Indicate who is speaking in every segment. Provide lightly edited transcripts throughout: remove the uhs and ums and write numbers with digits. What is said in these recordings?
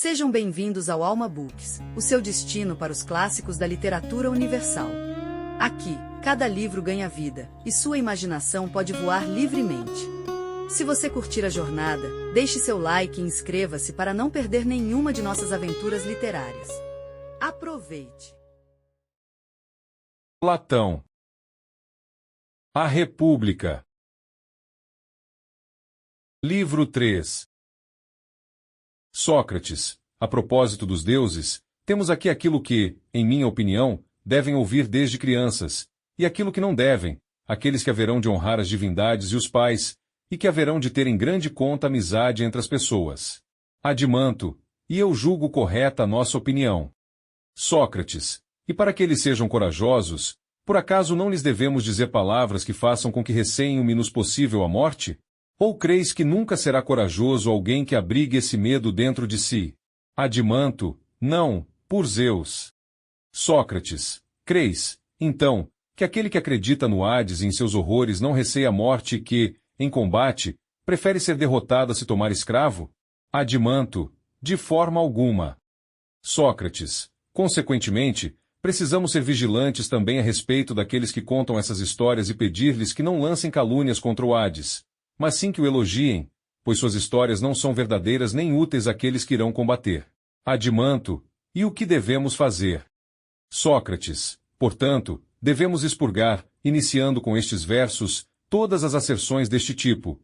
Speaker 1: Sejam bem-vindos ao Alma Books, o seu destino para os clássicos da literatura universal. Aqui, cada livro ganha vida, e sua imaginação pode voar livremente. Se você curtir a jornada, deixe seu like e inscreva-se para não perder nenhuma de nossas aventuras literárias. Aproveite!
Speaker 2: Platão. A República. Livro 3. Sócrates. A propósito dos deuses, temos aqui aquilo que, em minha opinião, devem ouvir desde crianças, e aquilo que não devem, aqueles que haverão de honrar as divindades e os pais, e que haverão de ter em grande conta a amizade entre as pessoas. Adimanto, e eu julgo correta a nossa opinião. Sócrates. E para que eles sejam corajosos, por acaso não lhes devemos dizer palavras que façam com que receiem o menos possível a morte? Ou creis que nunca será corajoso alguém que abrigue esse medo dentro de si? Adimanto, não, por Zeus. Sócrates. Creis, então, que aquele que acredita no Hades e em seus horrores não receia a morte e que, em combate, prefere ser derrotado a se tomar escravo? Adimanto, de forma alguma. Sócrates. Consequentemente, precisamos ser vigilantes também a respeito daqueles que contam essas histórias e pedir-lhes que não lancem calúnias contra o Hades, mas sim que o elogiem, pois suas histórias não são verdadeiras nem úteis àqueles que irão combater. Adimanto, e o que devemos fazer? Sócrates. Portanto, devemos expurgar, iniciando com estes versos, todas as asserções deste tipo.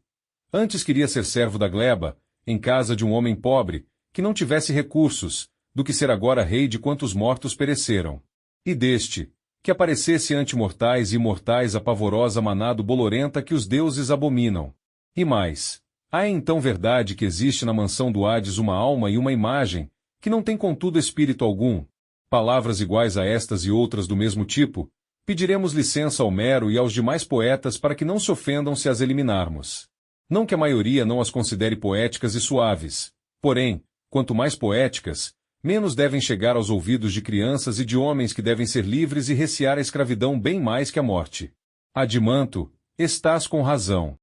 Speaker 2: Antes queria ser servo da gleba, em casa de um homem pobre, que não tivesse recursos, do que ser agora rei de quantos mortos pereceram. E deste, que aparecesse ante mortais e imortais a pavorosa manada bolorenta que os deuses abominam. E mais, há então verdade que existe na mansão do Hades uma alma e uma imagem, que não tem contudo espírito algum? Palavras iguais a estas e outras do mesmo tipo, pediremos licença ao Homero e aos demais poetas para que não se ofendam se as eliminarmos. Não que a maioria não as considere poéticas e suaves, porém, quanto mais poéticas, menos devem chegar aos ouvidos de crianças e de homens que devem ser livres e recear a escravidão bem mais que a morte. Adimanto, estás com razão.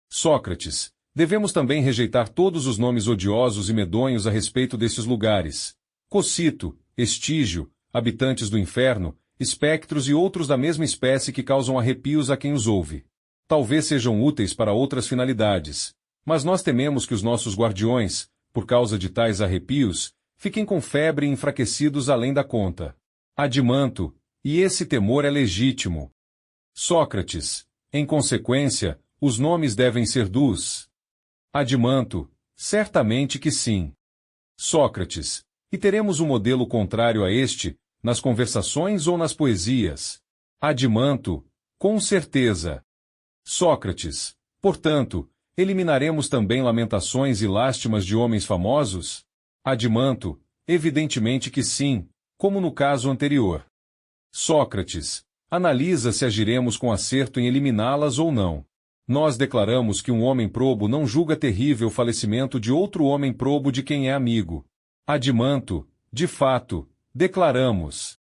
Speaker 2: Sócrates. Devemos também rejeitar todos os nomes odiosos e medonhos a respeito desses lugares. Cocito, Estígio, habitantes do inferno, espectros e outros da mesma espécie que causam arrepios a quem os ouve. Talvez sejam úteis para outras finalidades, mas nós tememos que os nossos guardiões, por causa de tais arrepios, fiquem com febre e enfraquecidos além da conta. Adimanto, e esse temor é legítimo. Sócrates. Em consequência, os nomes devem ser dos. Adimanto, certamente que sim. Sócrates. E teremos um modelo contrário a este, nas conversações ou nas poesias? Adimanto, com certeza. Sócrates. Portanto, eliminaremos também lamentações e lástimas de homens famosos? Adimanto, evidentemente que sim, como no caso anterior. Sócrates. Analisa se agiremos com acerto em eliminá-las ou não. Nós declaramos que um homem probo não julga terrível o falecimento de outro homem probo de quem é amigo. Adimanto, de fato, declaramos.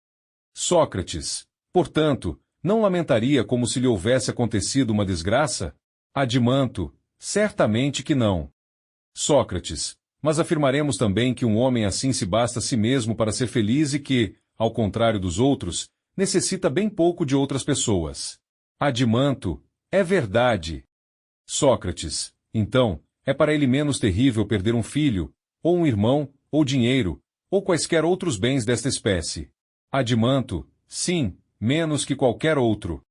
Speaker 2: Sócrates. Portanto, não lamentaria como se lhe houvesse acontecido uma desgraça? Adimanto, certamente que não. Sócrates. Mas afirmaremos também que um homem assim se basta a si mesmo para ser feliz e que, ao contrário dos outros, necessita bem pouco de outras pessoas. Adimanto, é verdade. Sócrates. Então, é para ele menos terrível perder um filho, ou um irmão, ou dinheiro, ou quaisquer outros bens desta espécie. Adimanto, sim, menos que qualquer outro.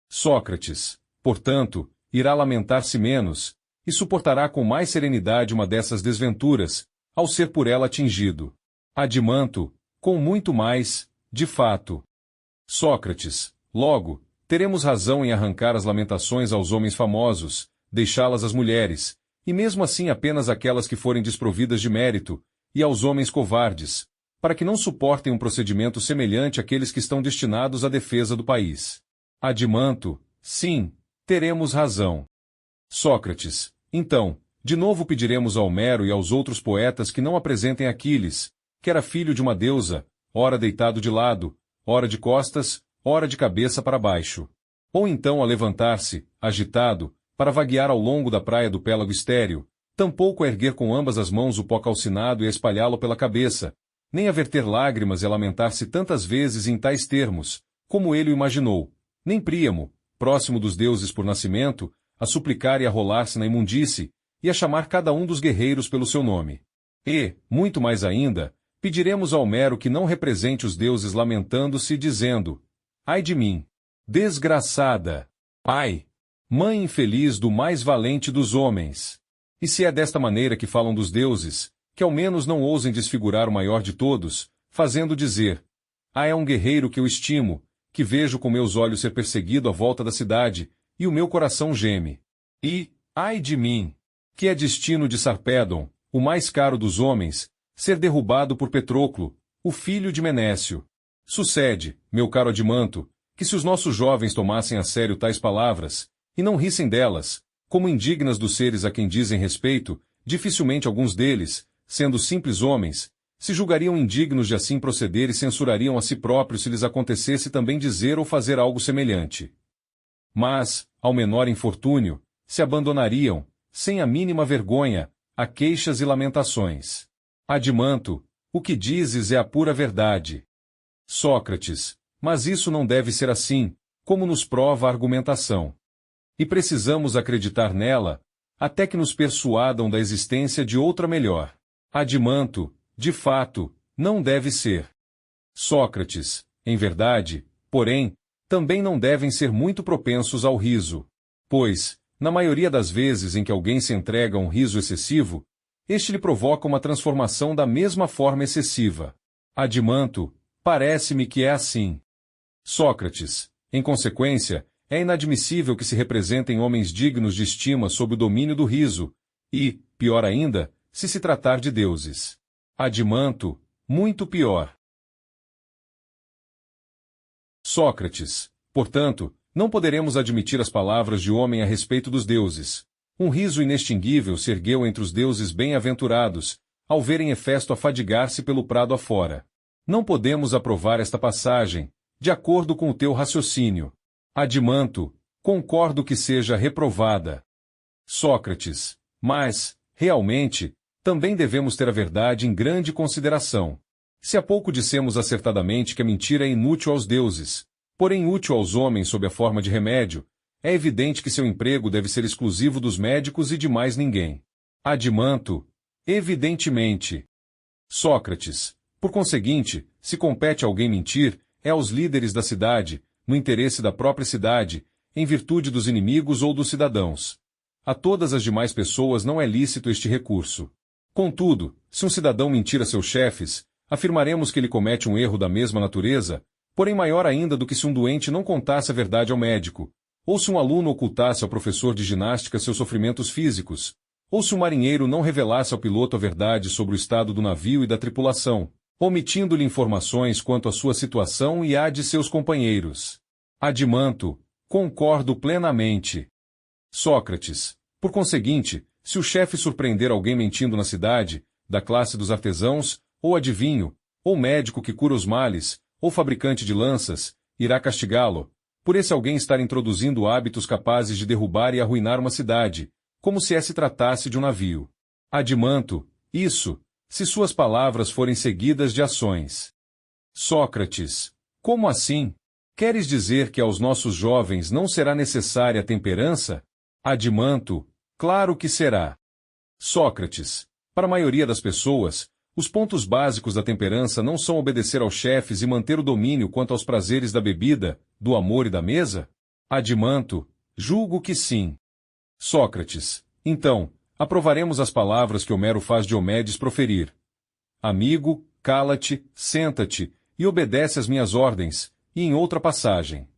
Speaker 2: Sócrates. Portanto, irá lamentar-se menos, e suportará com mais serenidade uma dessas desventuras, ao ser por ela atingido. Adimanto, com muito mais, de fato. Sócrates. Logo, teremos razão em arrancar as lamentações aos homens famosos, deixá-las às mulheres, e mesmo assim apenas aquelas que forem desprovidas de mérito, e aos homens covardes, para que não suportem um procedimento semelhante àqueles que estão destinados à defesa do país. Adimanto, sim, teremos razão. Sócrates. Então, de novo pediremos a Homero e aos outros poetas que não apresentem Aquiles, que era filho de uma deusa, ora deitado de lado, ora de costas, ora de cabeça para baixo. Ou então a levantar-se, agitado, para vaguear ao longo da praia do Pélago estéril, tampouco a erguer com ambas as mãos o pó calcinado e a espalhá-lo pela cabeça, nem a verter lágrimas e a lamentar-se tantas vezes em tais termos, como ele o imaginou, nem Príamo, próximo dos deuses por nascimento, a suplicar e a rolar-se na imundície, e a chamar cada um dos guerreiros pelo seu nome. E, muito mais ainda, pediremos a Homero que não represente os deuses lamentando-se e dizendo: ai de mim! Desgraçada! Ai! Mãe infeliz do mais valente dos homens! E se é desta maneira que falam dos deuses, que ao menos não ousem desfigurar o maior de todos, fazendo dizer: é um guerreiro que eu estimo, que vejo com meus olhos ser perseguido à volta da cidade, e o meu coração geme. E, ai de mim! Que é destino de Sarpédon, o mais caro dos homens, ser derrubado por Patroclo, o filho de Menécio. Sucede, meu caro Adimanto, que se os nossos jovens tomassem a sério tais palavras, e não rissem delas, como indignas dos seres a quem dizem respeito, dificilmente alguns deles, sendo simples homens, se julgariam indignos de assim proceder e censurariam a si próprios se lhes acontecesse também dizer ou fazer algo semelhante. Mas, ao menor infortúnio, se abandonariam, sem a mínima vergonha, a queixas e lamentações. Adimanto, o que dizes é a pura verdade. Sócrates, mas isso não deve ser assim, como nos prova a argumentação. E precisamos acreditar nela, até que nos persuadam da existência de outra melhor. Adimanto, de fato, não deve ser. Sócrates, em verdade, porém, também não devem ser muito propensos ao riso. Pois, na maioria das vezes em que alguém se entrega a um riso excessivo, este lhe provoca uma transformação da mesma forma excessiva. Adimanto, parece-me que é assim. Sócrates, em consequência, é inadmissível que se representem homens dignos de estima sob o domínio do riso, e, pior ainda, se tratar de deuses. Adimanto, muito pior. Sócrates, portanto, não poderemos admitir as palavras de homem a respeito dos deuses. Um riso inextinguível se ergueu entre os deuses bem-aventurados, ao verem Hefesto afadigar-se pelo prado afora. Não podemos aprovar esta passagem, de acordo com o teu raciocínio. Adimanto, concordo que seja reprovada. Sócrates, mas, realmente, também devemos ter a verdade em grande consideração. Se há pouco dissemos acertadamente que a mentira é inútil aos deuses, porém útil aos homens sob a forma de remédio, é evidente que seu emprego deve ser exclusivo dos médicos e de mais ninguém. Adimanto, evidentemente. Sócrates, por conseguinte, se compete a alguém mentir, é aos líderes da cidade, no interesse da própria cidade, em virtude dos inimigos ou dos cidadãos. A todas as demais pessoas não é lícito este recurso. Contudo, se um cidadão mentir a seus chefes, afirmaremos que ele comete um erro da mesma natureza, porém maior ainda do que se um doente não contasse a verdade ao médico, ou se um aluno ocultasse ao professor de ginástica seus sofrimentos físicos, ou se um marinheiro não revelasse ao piloto a verdade sobre o estado do navio e da tripulação, omitindo-lhe informações quanto à sua situação e à de seus companheiros. Adimanto, concordo plenamente. Sócrates, por conseguinte, se o chefe surpreender alguém mentindo na cidade, da classe dos artesãos, ou adivinho, ou médico que cura os males, ou fabricante de lanças, irá castigá-lo, por esse alguém estar introduzindo hábitos capazes de derrubar e arruinar uma cidade, como se se tratasse de um navio. Adimanto, isso, se suas palavras forem seguidas de ações. Sócrates, como assim? Queres dizer que aos nossos jovens não será necessária a temperança? Adimanto, claro que será. Sócrates, para a maioria das pessoas, os pontos básicos da temperança não são obedecer aos chefes e manter o domínio quanto aos prazeres da bebida, do amor e da mesa? Adimanto, julgo que sim. Sócrates, então, aprovaremos as palavras que Homero faz Diomedes proferir. Amigo, cala-te, senta-te, e obedece às minhas ordens, e em outra passagem.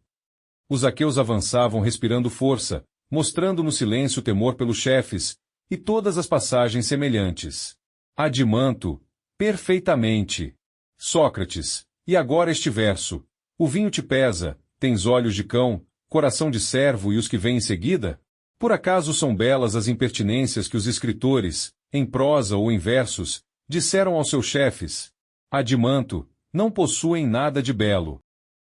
Speaker 2: Os aqueus avançavam respirando força, mostrando no silêncio temor pelos chefes, e todas as passagens semelhantes. Adimanto, perfeitamente. Sócrates, e agora este verso. O vinho te pesa, tens olhos de cão, coração de servo e os que vêm em seguida? Por acaso são belas as impertinências que os escritores, em prosa ou em versos, disseram aos seus chefes? Adimanto, não possuem nada de belo.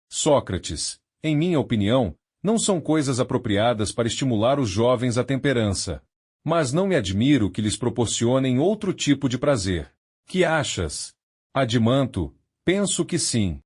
Speaker 2: Sócrates, em minha opinião, não são coisas apropriadas para estimular os jovens à temperança. Mas não me admiro que lhes proporcionem outro tipo de prazer. Que achas? Adimanto, penso que sim.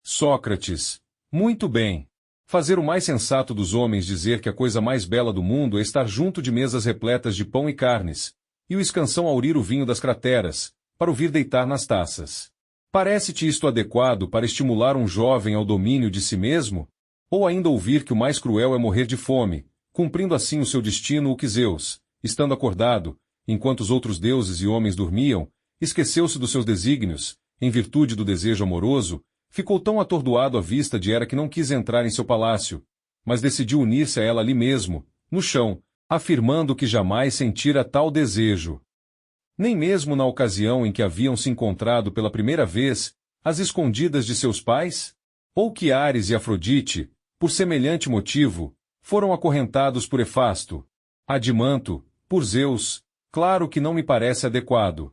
Speaker 2: Sócrates, muito bem. Fazer o mais sensato dos homens dizer que a coisa mais bela do mundo é estar junto de mesas repletas de pão e carnes, e o escansão aurir o vinho das crateras, para o vir deitar nas taças. Parece-te isto adequado para estimular um jovem ao domínio de si mesmo? Ou ainda ouvir que o mais cruel é morrer de fome, cumprindo assim o seu destino o que Zeus, estando acordado, enquanto os outros deuses e homens dormiam, esqueceu-se dos seus desígnios, em virtude do desejo amoroso, ficou tão atordoado à vista de Hera que não quis entrar em seu palácio, mas decidiu unir-se a ela ali mesmo, no chão, afirmando que jamais sentira tal desejo. Nem mesmo na ocasião em que haviam se encontrado pela primeira vez, às escondidas de seus pais? Ou que Ares e Afrodite, por semelhante motivo, foram acorrentados por Hefasto? Adimanto, por Zeus, claro que não me parece adequado.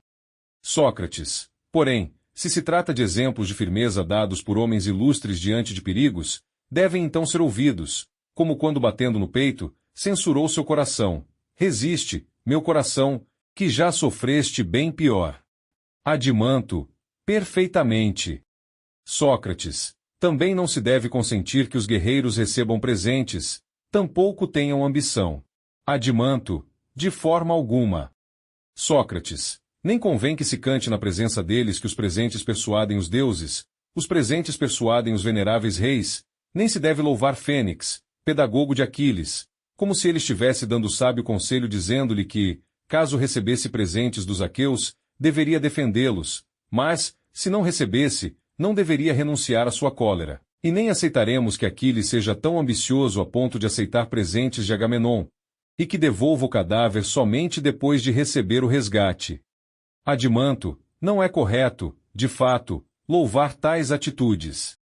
Speaker 2: Sócrates, porém, se trata de exemplos de firmeza dados por homens ilustres diante de perigos, devem então ser ouvidos, como quando batendo no peito, censurou seu coração. Resiste, meu coração, que já sofreste bem pior. Adimanto, perfeitamente. Sócrates, também não se deve consentir que os guerreiros recebam presentes, tampouco tenham ambição. Adimanto, de forma alguma. Sócrates, nem convém que se cante na presença deles que os presentes persuadem os deuses, os presentes persuadem os veneráveis reis, nem se deve louvar Fênix, pedagogo de Aquiles, como se ele estivesse dando sábio conselho dizendo-lhe que, caso recebesse presentes dos aqueus, deveria defendê-los, mas, se não recebesse, não deveria renunciar à sua cólera. E nem aceitaremos que Aquiles seja tão ambicioso a ponto de aceitar presentes de Agamenon, e que devolva o cadáver somente depois de receber o resgate. Adimanto, não é correto, de fato, louvar tais atitudes.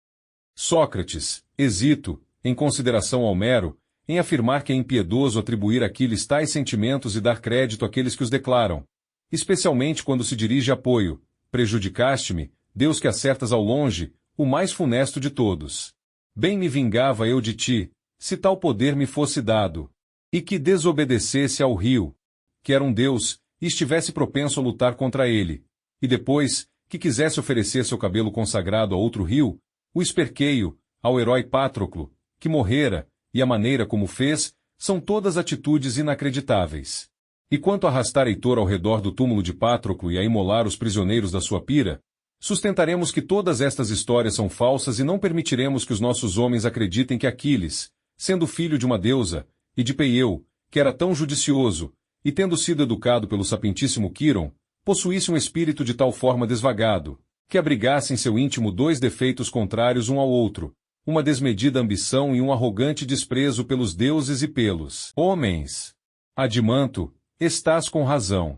Speaker 2: Sócrates, hesito, em consideração a Homero, em afirmar que é impiedoso atribuir a Aquiles tais sentimentos e dar crédito àqueles que os declaram, especialmente quando se dirige a apoio. Prejudicaste-me, Deus que acertas ao longe, o mais funesto de todos. Bem me vingava eu de ti, se tal poder me fosse dado, e que desobedecesse ao rio, que era um deus, e estivesse propenso a lutar contra ele, e depois, que quisesse oferecer seu cabelo consagrado a outro rio, o esperqueio, ao herói Patroclo, que morrera, e a maneira como fez, são todas atitudes inacreditáveis. E quanto a arrastar Heitor ao redor do túmulo de Patroclo e a imolar os prisioneiros da sua pira, sustentaremos que todas estas histórias são falsas e não permitiremos que os nossos homens acreditem que Aquiles, sendo filho de uma deusa, e de Peieu, que era tão judicioso, e tendo sido educado pelo sapientíssimo Quiron, possuísse um espírito de tal forma desvagado, que abrigasse em seu íntimo dois defeitos contrários um ao outro, uma desmedida ambição e um arrogante desprezo pelos deuses e pelos homens. Adimanto, estás com razão.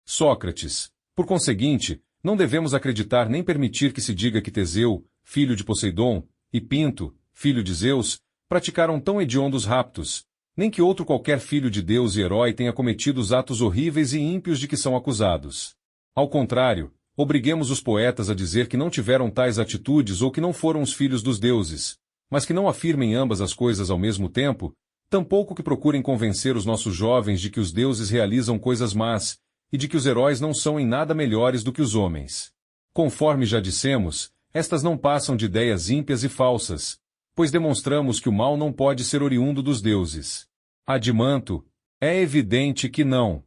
Speaker 2: Sócrates, por conseguinte, não devemos acreditar nem permitir que se diga que Teseu, filho de Poseidon, e Pinto, filho de Zeus, praticaram tão hediondos raptos, nem que outro qualquer filho de Deus e herói tenha cometido os atos horríveis e ímpios de que são acusados. Ao contrário, obriguemos os poetas a dizer que não tiveram tais atitudes ou que não foram os filhos dos deuses, mas que não afirmem ambas as coisas ao mesmo tempo, tampouco que procurem convencer os nossos jovens de que os deuses realizam coisas más, e de que os heróis não são em nada melhores do que os homens. Conforme já dissemos, estas não passam de ideias ímpias e falsas, pois demonstramos que o mal não pode ser oriundo dos deuses. Adimanto, é evidente que não.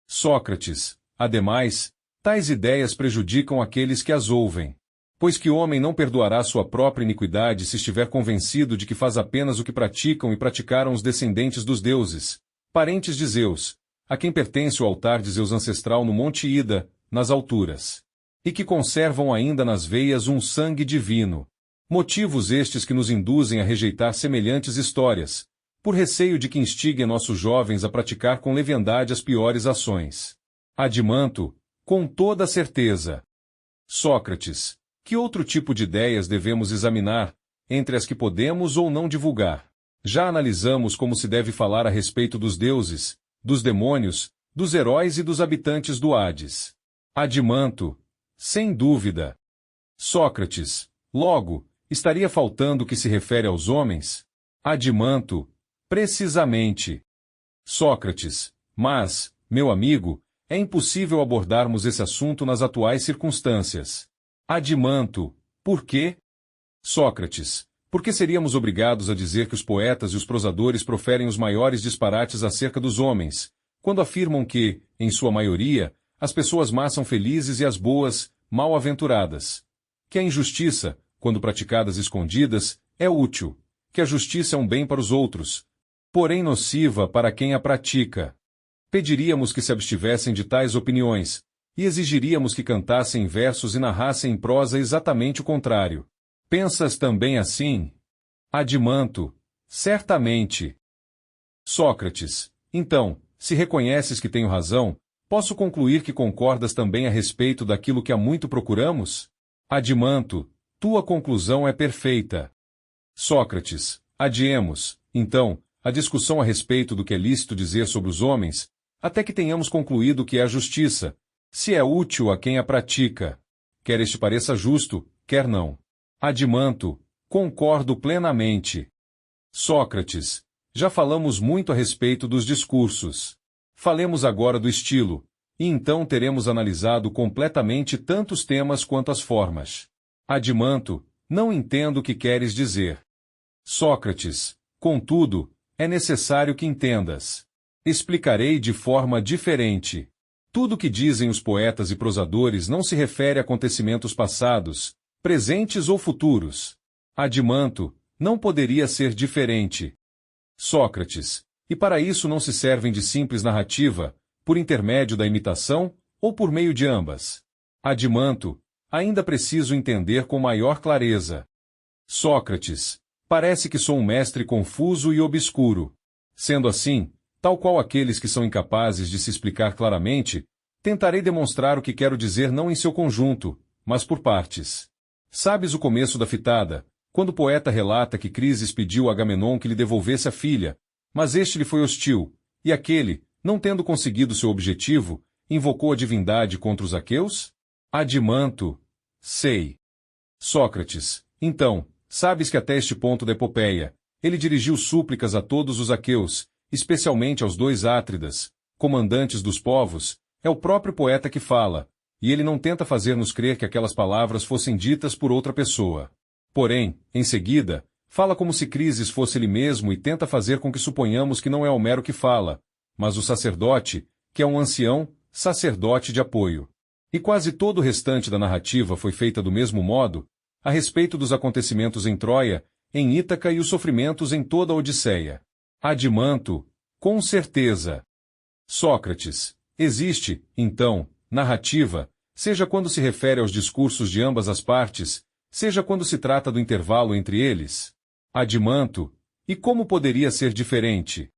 Speaker 2: Sócrates, ademais, tais ideias prejudicam aqueles que as ouvem, pois que homem não perdoará sua própria iniquidade se estiver convencido de que faz apenas o que praticam e praticaram os descendentes dos deuses, parentes de Zeus, a quem pertence o altar de Zeus ancestral no Monte Ida, nas alturas, e que conservam ainda nas veias um sangue divino. Motivos estes que nos induzem a rejeitar semelhantes histórias, por receio de que instiguem nossos jovens a praticar com leviandade as piores ações. Adimanto, com toda a certeza. Sócrates, que outro tipo de ideias devemos examinar, entre as que podemos ou não divulgar? Já analisamos como se deve falar a respeito dos deuses, dos demônios, dos heróis e dos habitantes do Hades. Adimanto, sem dúvida. Sócrates, logo, estaria faltando o que se refere aos homens? Adimanto, precisamente. Sócrates, Mas, meu amigo, é impossível abordarmos esse assunto nas atuais circunstâncias. Adimanto, por quê? Sócrates, por que seríamos obrigados a dizer que os poetas e os prosadores proferem os maiores disparates acerca dos homens, quando afirmam que, em sua maioria, as pessoas más são felizes e as boas, mal-aventuradas? Que a injustiça, quando praticadas escondidas, é útil, que a justiça é um bem para os outros, porém nociva para quem a pratica. Pediríamos que se abstivessem de tais opiniões, e exigiríamos que cantassem em versos e narrassem em prosa exatamente o contrário. Pensas também assim? Adimanto, certamente. Sócrates, então, se reconheces que tenho razão, posso concluir que concordas também a respeito daquilo que há muito procuramos? Adimanto, tua conclusão é perfeita. Sócrates, adiemos, então, a discussão a respeito do que é lícito dizer sobre os homens, até que tenhamos concluído o que é a justiça, se é útil a quem a pratica. Quer este pareça justo, quer não. Adimanto, concordo plenamente. Sócrates, já falamos muito a respeito dos discursos. Falemos agora do estilo, e então teremos analisado completamente tanto os temas quanto as formas. Adimanto, não entendo o que queres dizer. Sócrates, contudo, é necessário que entendas. Explicarei de forma diferente. Tudo o que dizem os poetas e prosadores não se refere a acontecimentos passados, presentes ou futuros. Adimanto, não poderia ser diferente. Sócrates, e para isso não se servem de simples narrativa, por intermédio da imitação, ou por meio de ambas? Adimanto, ainda preciso entender com maior clareza. Sócrates, parece que sou um mestre confuso e obscuro. Sendo assim, tal qual aqueles que são incapazes de se explicar claramente, tentarei demonstrar o que quero dizer não em seu conjunto, mas por partes. Sabes o começo da fitada, quando o poeta relata que Crises pediu a Agamenon que lhe devolvesse a filha, mas este lhe foi hostil, e aquele, não tendo conseguido seu objetivo, invocou a divindade contra os aqueus? Adimanto, sei. Sócrates, então, sabes que até este ponto da epopeia, ele dirigiu súplicas a todos os aqueus, especialmente aos dois Átridas, comandantes dos povos, é o próprio poeta que fala, e ele não tenta fazer-nos crer que aquelas palavras fossem ditas por outra pessoa. Porém, em seguida, fala como se Crises fosse ele mesmo e tenta fazer com que suponhamos que não é Homero que fala, mas o sacerdote, que é um ancião, sacerdote de apoio. E quase todo o restante da narrativa foi feita do mesmo modo, a respeito dos acontecimentos em Troia, em Ítaca e os sofrimentos em toda a Odisseia. Adimanto, com certeza. Sócrates, existe, então, narrativa, seja quando se refere aos discursos de ambas as partes, seja quando se trata do intervalo entre eles? Adimanto, e como poderia ser diferente?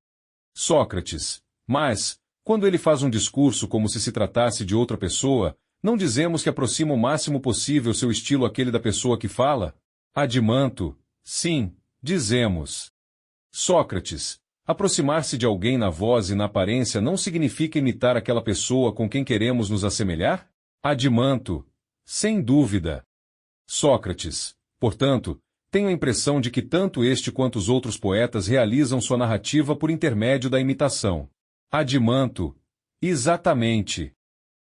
Speaker 2: Sócrates, mas, quando ele faz um discurso como se se tratasse de outra pessoa, não dizemos que aproxima o máximo possível seu estilo àquele da pessoa que fala? Adimanto, sim, dizemos. Sócrates, aproximar-se de alguém na voz e na aparência não significa imitar aquela pessoa com quem queremos nos assemelhar? Adimanto, sem dúvida. Sócrates, portanto, tenho a impressão de que tanto este quanto os outros poetas realizam sua narrativa por intermédio da imitação. Adimanto, exatamente.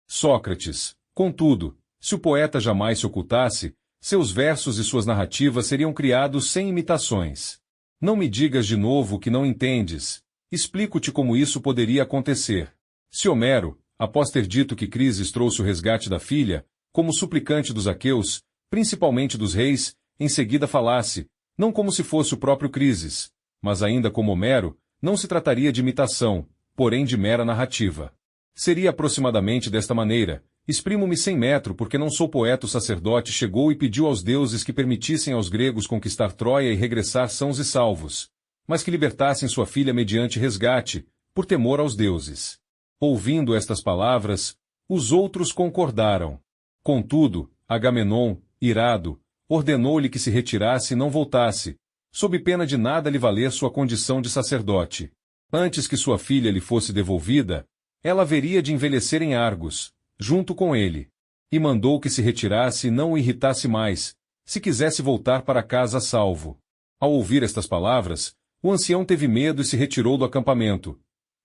Speaker 2: Sócrates, contudo, se o poeta jamais se ocultasse, seus versos e suas narrativas seriam criados sem imitações. Não me digas de novo que não entendes. Explico-te como isso poderia acontecer. Se Homero, após ter dito que Crises trouxe o resgate da filha, como suplicante dos aqueus, principalmente dos reis, em seguida falasse, não como se fosse o próprio Crises, mas ainda como Homero, não se trataria de imitação, porém de mera narrativa. Seria aproximadamente desta maneira: exprimo-me sem metro porque não sou poeta. O sacerdote chegou e pediu aos deuses que permitissem aos gregos conquistar Troia e regressar sãos e salvos, mas que libertassem sua filha mediante resgate, por temor aos deuses. Ouvindo estas palavras, os outros concordaram. Contudo, Agamenon, irado, ordenou-lhe que se retirasse e não voltasse, sob pena de nada lhe valer sua condição de sacerdote. Antes que sua filha lhe fosse devolvida, ela haveria de envelhecer em Argos, junto com ele, e mandou que se retirasse e não o irritasse mais, se quisesse voltar para casa a salvo. Ao ouvir estas palavras, o ancião teve medo e se retirou do acampamento.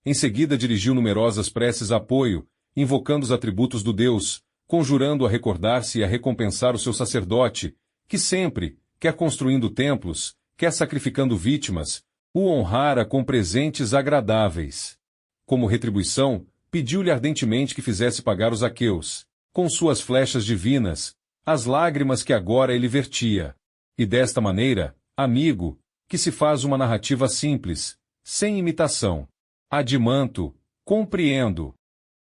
Speaker 2: Em seguida dirigiu numerosas preces a apoio, invocando os atributos do Deus, conjurando a recordar-se e a recompensar o seu sacerdote, que sempre, quer construindo templos, quer sacrificando vítimas, o honrara com presentes agradáveis. Como retribuição, pediu-lhe ardentemente que fizesse pagar os aqueus, com suas flechas divinas, as lágrimas que agora ele vertia. E desta maneira, amigo, que se faz uma narrativa simples, sem imitação. Adimanto, compreendo.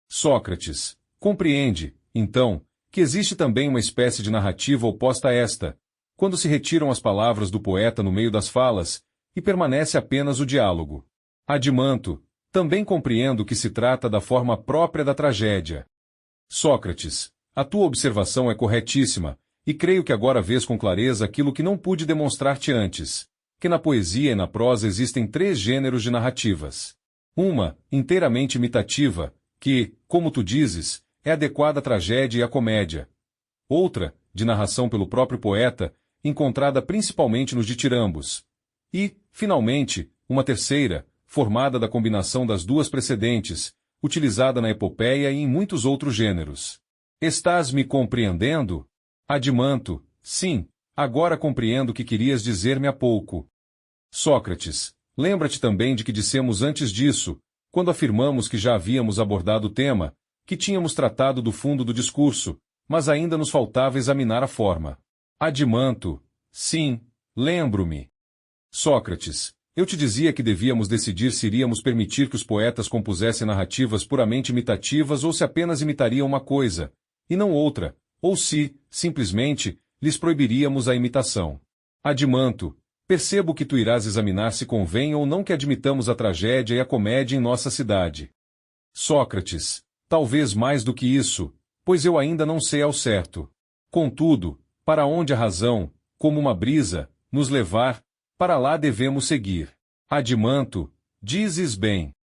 Speaker 2: Sócrates, compreende, então, que existe também uma espécie de narrativa oposta a esta, quando se retiram as palavras do poeta no meio das falas, e permanece apenas o diálogo. Adimanto, também compreendo que se trata da forma própria da tragédia. Sócrates, a tua observação é corretíssima, e creio que agora vês com clareza aquilo que não pude demonstrar-te antes, que na poesia e na prosa existem 3 gêneros de narrativas. Uma, inteiramente imitativa, que, como tu dizes, é adequada à tragédia e à comédia. Outra, de narração pelo próprio poeta, encontrada principalmente nos ditirambos. E, finalmente, uma terceira, formada da combinação das 2 precedentes, utilizada na epopeia e em muitos outros gêneros. Estás me compreendendo? Adimanto, sim, agora compreendo o que querias dizer-me há pouco. Sócrates, lembra-te também de que dissemos antes disso, quando afirmamos que já havíamos abordado o tema, que tínhamos tratado do fundo do discurso, mas ainda nos faltava examinar a forma. Adimanto, sim, lembro-me. Sócrates, eu te dizia que devíamos decidir se iríamos permitir que os poetas compusessem narrativas puramente imitativas ou se apenas imitariam uma coisa, e não outra, ou se, simplesmente, lhes proibiríamos a imitação. Adimanto, percebo que tu irás examinar se convém ou não que admitamos a tragédia e a comédia em nossa cidade. Sócrates, talvez mais do que isso, pois eu ainda não sei ao certo. Contudo, para onde a razão, como uma brisa, nos levar, para lá devemos seguir. Adimanto, dizes bem.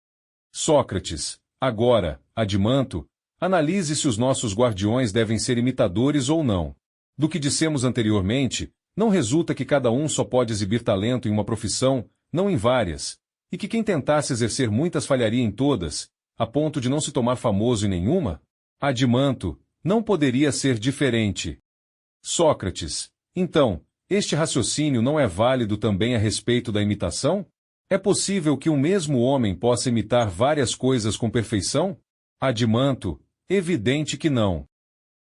Speaker 2: Sócrates, agora, Adimanto, analise se os nossos guardiões devem ser imitadores ou não. Do que dissemos anteriormente, não resulta que cada um só pode exibir talento em uma profissão, não em várias, e que quem tentasse exercer muitas falharia em todas, a ponto de não se tomar famoso em nenhuma? Adimanto, não poderia ser diferente. Sócrates, então, este raciocínio não é válido também a respeito da imitação? É possível que um mesmo homem possa imitar várias coisas com perfeição? Adimanto, evidente que não.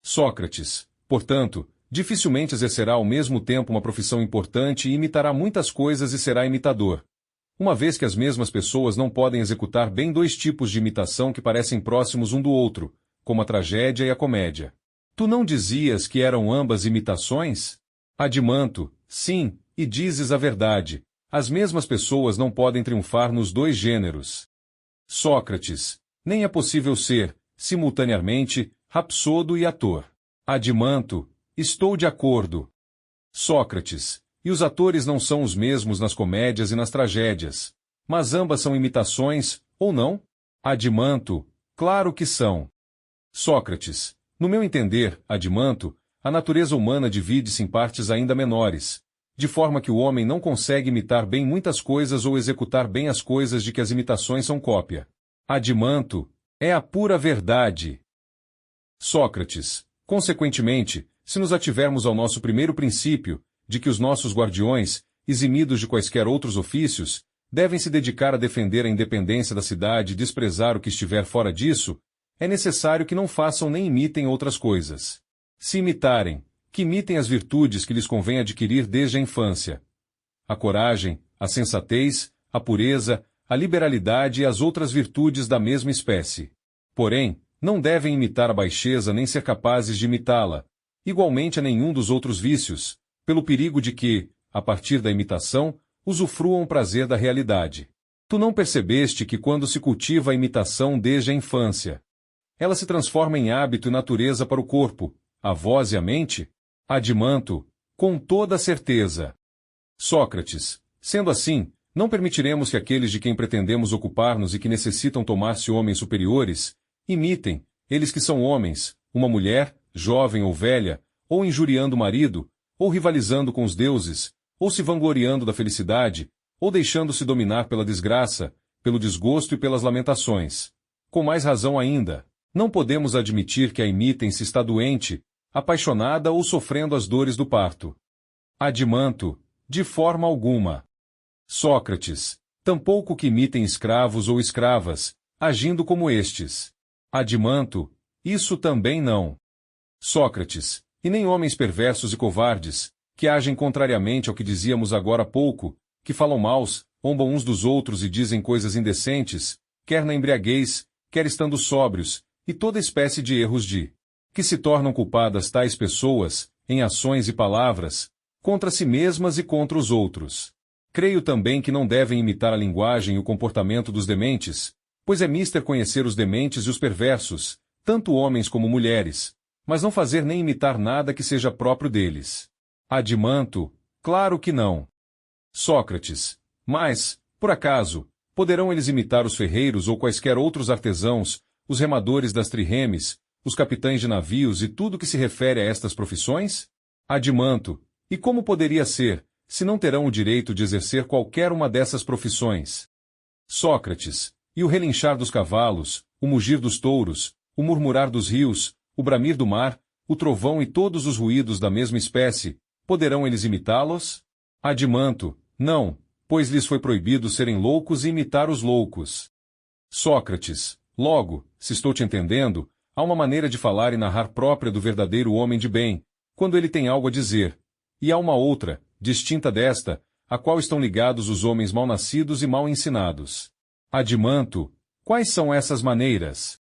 Speaker 2: Sócrates, portanto, dificilmente exercerá ao mesmo tempo uma profissão importante e imitará muitas coisas e será imitador. Uma vez que as mesmas pessoas não podem executar bem 2 tipos de imitação que parecem próximos um do outro, como a tragédia e a comédia. Tu não dizias que eram ambas imitações? Adimanto, sim, e dizes a verdade. As mesmas pessoas não podem triunfar nos 2 gêneros. Sócrates, nem é possível ser, simultaneamente, rapsodo e ator. Adimanto, estou de acordo. Sócrates, e os atores não são os mesmos nas comédias e nas tragédias, mas ambas são imitações, ou não? Adimanto, claro que são. Sócrates, no meu entender, Adimanto, a natureza humana divide-se em partes ainda menores, de forma que o homem não consegue imitar bem muitas coisas ou executar bem as coisas de que as imitações são cópia. Adimanto, é a pura verdade. Sócrates, consequentemente, se nos ativermos ao nosso primeiro princípio, de que os nossos guardiões, eximidos de quaisquer outros ofícios, devem se dedicar a defender a independência da cidade e desprezar o que estiver fora disso, é necessário que não façam nem imitem outras coisas. Se imitarem, que imitem as virtudes que lhes convém adquirir desde a infância. A coragem, a sensatez, a pureza, a liberalidade e as outras virtudes da mesma espécie. Porém, não devem imitar a baixeza nem ser capazes de imitá-la, igualmente a nenhum dos outros vícios, pelo perigo de que, a partir da imitação, usufruam o prazer da realidade. Tu não percebeste que quando se cultiva a imitação desde a infância, ela se transforma em hábito e natureza para o corpo, a voz e a mente? Adimanto, com toda a certeza. Sócrates, sendo assim, não permitiremos que aqueles de quem pretendemos ocupar-nos e que necessitam tomar-se homens superiores, imitem, eles que são homens, uma mulher, jovem ou velha, ou injuriando o marido, ou rivalizando com os deuses, ou se vangloriando da felicidade, ou deixando-se dominar pela desgraça, pelo desgosto e pelas lamentações. Com mais razão ainda, não podemos admitir que a imitem se está doente, apaixonada ou sofrendo as dores do parto. Adimanto, de forma alguma. Sócrates, tampouco que imitem escravos ou escravas, agindo como estes. Adimanto, isso também não. Sócrates, e nem homens perversos e covardes, que agem contrariamente ao que dizíamos agora há pouco, que falam maus, zombam uns dos outros e dizem coisas indecentes, quer na embriaguez, quer estando sóbrios, e toda espécie de erros que se tornam culpadas tais pessoas, em ações e palavras, contra si mesmas e contra os outros. Creio também que não devem imitar a linguagem e o comportamento dos dementes, pois é mister conhecer os dementes e os perversos, tanto homens como mulheres, mas não fazer nem imitar nada que seja próprio deles. Adimanto, claro que não. Sócrates, mas, por acaso, poderão eles imitar os ferreiros ou quaisquer outros artesãos, os remadores das trirremes, os capitães de navios e tudo que se refere a estas profissões? Adimanto, e como poderia ser, se não terão o direito de exercer qualquer uma dessas profissões? Sócrates, e o relinchar dos cavalos, o mugir dos touros, o murmurar dos rios, o bramir do mar, o trovão e todos os ruídos da mesma espécie, poderão eles imitá-los? Adimanto, não, pois lhes foi proibido serem loucos e imitar os loucos. Sócrates, logo, se estou te entendendo, há uma maneira de falar e narrar própria do verdadeiro homem de bem, quando ele tem algo a dizer, e há uma outra, distinta desta, a qual estão ligados os homens mal-nascidos e mal ensinados. Adimanto, quais são essas maneiras?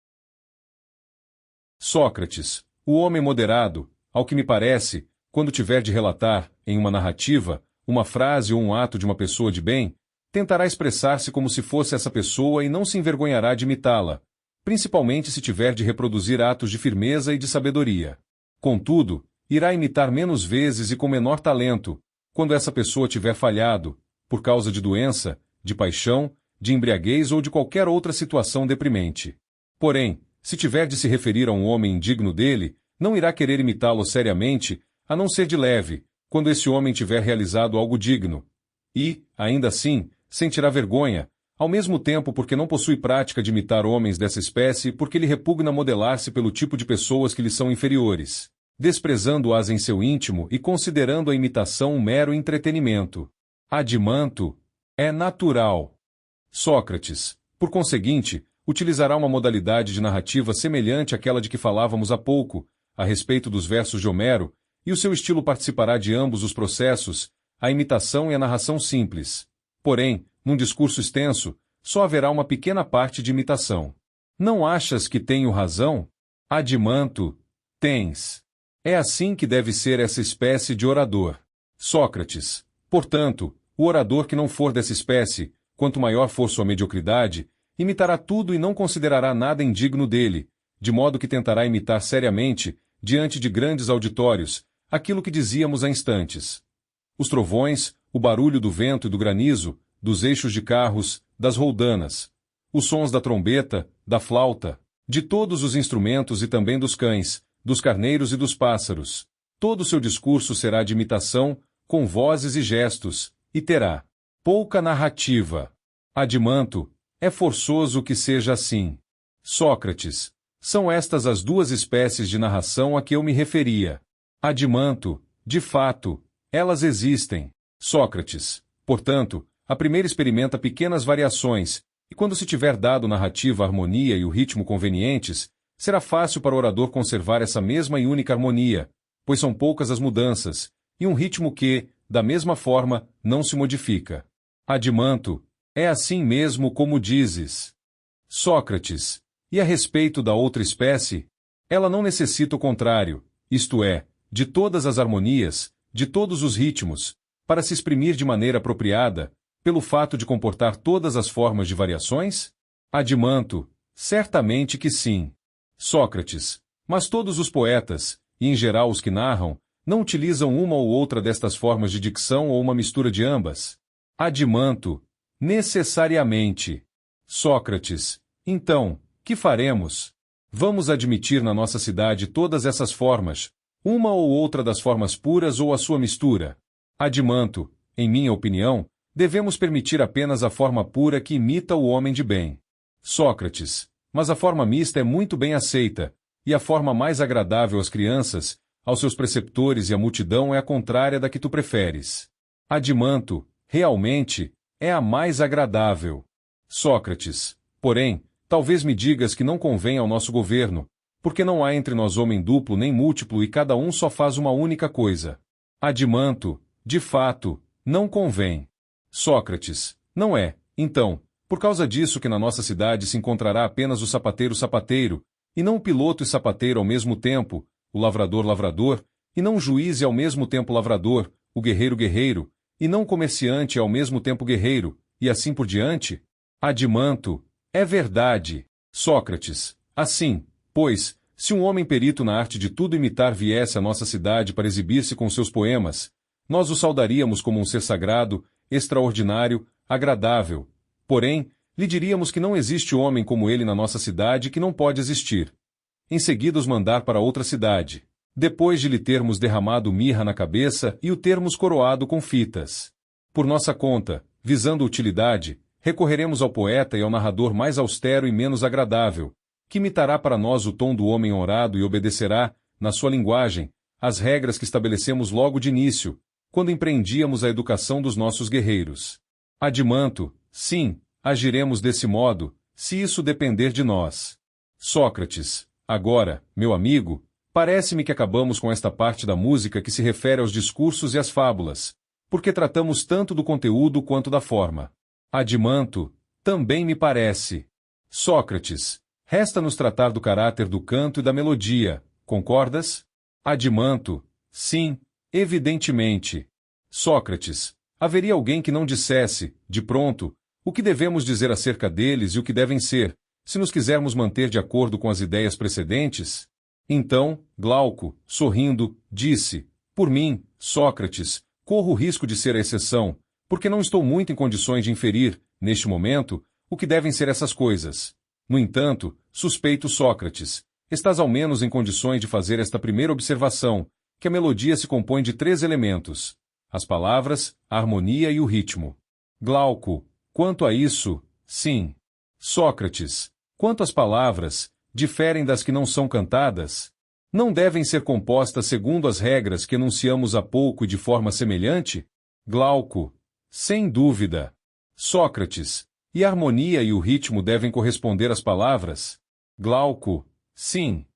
Speaker 2: Sócrates, o homem moderado, ao que me parece, quando tiver de relatar, em uma narrativa, uma frase ou um ato de uma pessoa de bem, tentará expressar-se como se fosse essa pessoa e não se envergonhará de imitá-la, principalmente se tiver de reproduzir atos de firmeza e de sabedoria. Contudo, irá imitar menos vezes e com menor talento, quando essa pessoa tiver falhado, por causa de doença, de paixão, de embriaguez ou de qualquer outra situação deprimente. Porém, se tiver de se referir a um homem indigno dele, não irá querer imitá-lo seriamente, a não ser de leve, quando esse homem tiver realizado algo digno. E, ainda assim, sentirá vergonha, ao mesmo tempo porque não possui prática de imitar homens dessa espécie porque lhe repugna modelar-se pelo tipo de pessoas que lhe são inferiores, desprezando-as em seu íntimo e considerando a imitação um mero entretenimento. Adimanto, é natural. Sócrates, por conseguinte, utilizará uma modalidade de narrativa semelhante àquela de que falávamos há pouco, a respeito dos versos de Homero, e o seu estilo participará de ambos os processos, a imitação e a narração simples. Porém, num discurso extenso, só haverá uma pequena parte de imitação. Não achas que tenho razão? Adimanto, tens. É assim que deve ser essa espécie de orador. Sócrates, portanto, o orador que não for dessa espécie, quanto maior for sua mediocridade, imitará tudo e não considerará nada indigno dele, de modo que tentará imitar seriamente, diante de grandes auditórios, aquilo que dizíamos há instantes. Os trovões, o barulho do vento e do granizo, dos eixos de carros, das roldanas, os sons da trombeta, da flauta, de todos os instrumentos e também dos cães, dos carneiros e dos pássaros. Todo o seu discurso será de imitação, com vozes e gestos, e terá pouca narrativa. Adimanto, é forçoso que seja assim. Sócrates, são estas as duas espécies de narração a que eu me referia. Adimanto, de fato, elas existem. Sócrates, portanto, a primeira experimenta pequenas variações, e quando se tiver dado narrativa a harmonia e o ritmo convenientes, será fácil para o orador conservar essa mesma e única harmonia, pois são poucas as mudanças, e um ritmo que, da mesma forma, não se modifica. Adimanto, é assim mesmo como dizes. Sócrates, e a respeito da outra espécie? Ela não necessita o contrário, isto é, de todas as harmonias, de todos os ritmos, para se exprimir de maneira apropriada, pelo fato de comportar todas as formas de variações? Adimanto, certamente que sim. Sócrates, mas todos os poetas, e em geral os que narram, não utilizam uma ou outra destas formas de dicção ou uma mistura de ambas? Adimanto, necessariamente. Sócrates, então, que faremos? Vamos admitir na nossa cidade todas essas formas, uma ou outra das formas puras ou a sua mistura? Adimanto, em minha opinião, Devemos permitir apenas a forma pura que imita o homem de bem. Sócrates. Mas a forma mista é muito bem aceita, e a forma mais agradável às crianças, aos seus preceptores e à multidão é a contrária da que tu preferes. Adimanto, realmente, é a mais agradável. Sócrates. Porém, talvez me digas que não convém ao nosso governo, porque não há entre nós homem duplo nem múltiplo e cada um só faz uma única coisa. Adimanto, de fato, não convém. Sócrates. Não é, então, por causa disso que na nossa cidade se encontrará apenas o sapateiro, e não o piloto e sapateiro ao mesmo tempo, o lavrador, e não o juiz e ao mesmo tempo lavrador, o guerreiro, e não o comerciante e ao mesmo tempo guerreiro, e assim por diante? Adimanto, é verdade. Sócrates. Assim, pois, se um homem perito na arte de tudo imitar viesse à nossa cidade para exibir-se com seus poemas, nós o saudaríamos como um ser sagrado, extraordinário, agradável. Porém, lhe diríamos que não existe homem como ele na nossa cidade e que não pode existir. Em seguida os mandar para outra cidade, depois de lhe termos derramado mirra na cabeça e o termos coroado com fitas. Por nossa conta, visando utilidade, recorreremos ao poeta e ao narrador mais austero e menos agradável, que imitará para nós o tom do homem honrado e obedecerá, na sua linguagem, às regras que estabelecemos logo de início, quando empreendíamos a educação dos nossos guerreiros. Adimanto, sim, agiremos desse modo, se isso depender de nós. Sócrates. Agora, meu amigo, parece-me que acabamos com esta parte da música que se refere aos discursos e às fábulas, porque tratamos tanto do conteúdo quanto da forma. Adimanto, também me parece. Sócrates. Resta-nos tratar do caráter do canto e da melodia, concordas? Adimanto. Sim, evidentemente. Sócrates. Haveria alguém que não dissesse, de pronto, o que devemos dizer acerca deles e o que devem ser, se nos quisermos manter de acordo com as ideias precedentes? Então, Glauco, sorrindo, disse, por mim, Sócrates, corro o risco de ser a exceção, porque não estou muito em condições de inferir, neste momento, o que devem ser essas coisas. No entanto, suspeito Sócrates, estás ao menos em condições de fazer esta primeira observação, que a melodia se compõe de 3 elementos: as palavras, a harmonia e o ritmo. Glauco, quanto a isso, sim. Sócrates, quanto às palavras, diferem das que não são cantadas? Não devem ser compostas segundo as regras que enunciamos há pouco e de forma semelhante? Glauco, sem dúvida. Sócrates, e a harmonia e o ritmo devem corresponder às palavras? Glauco, sim.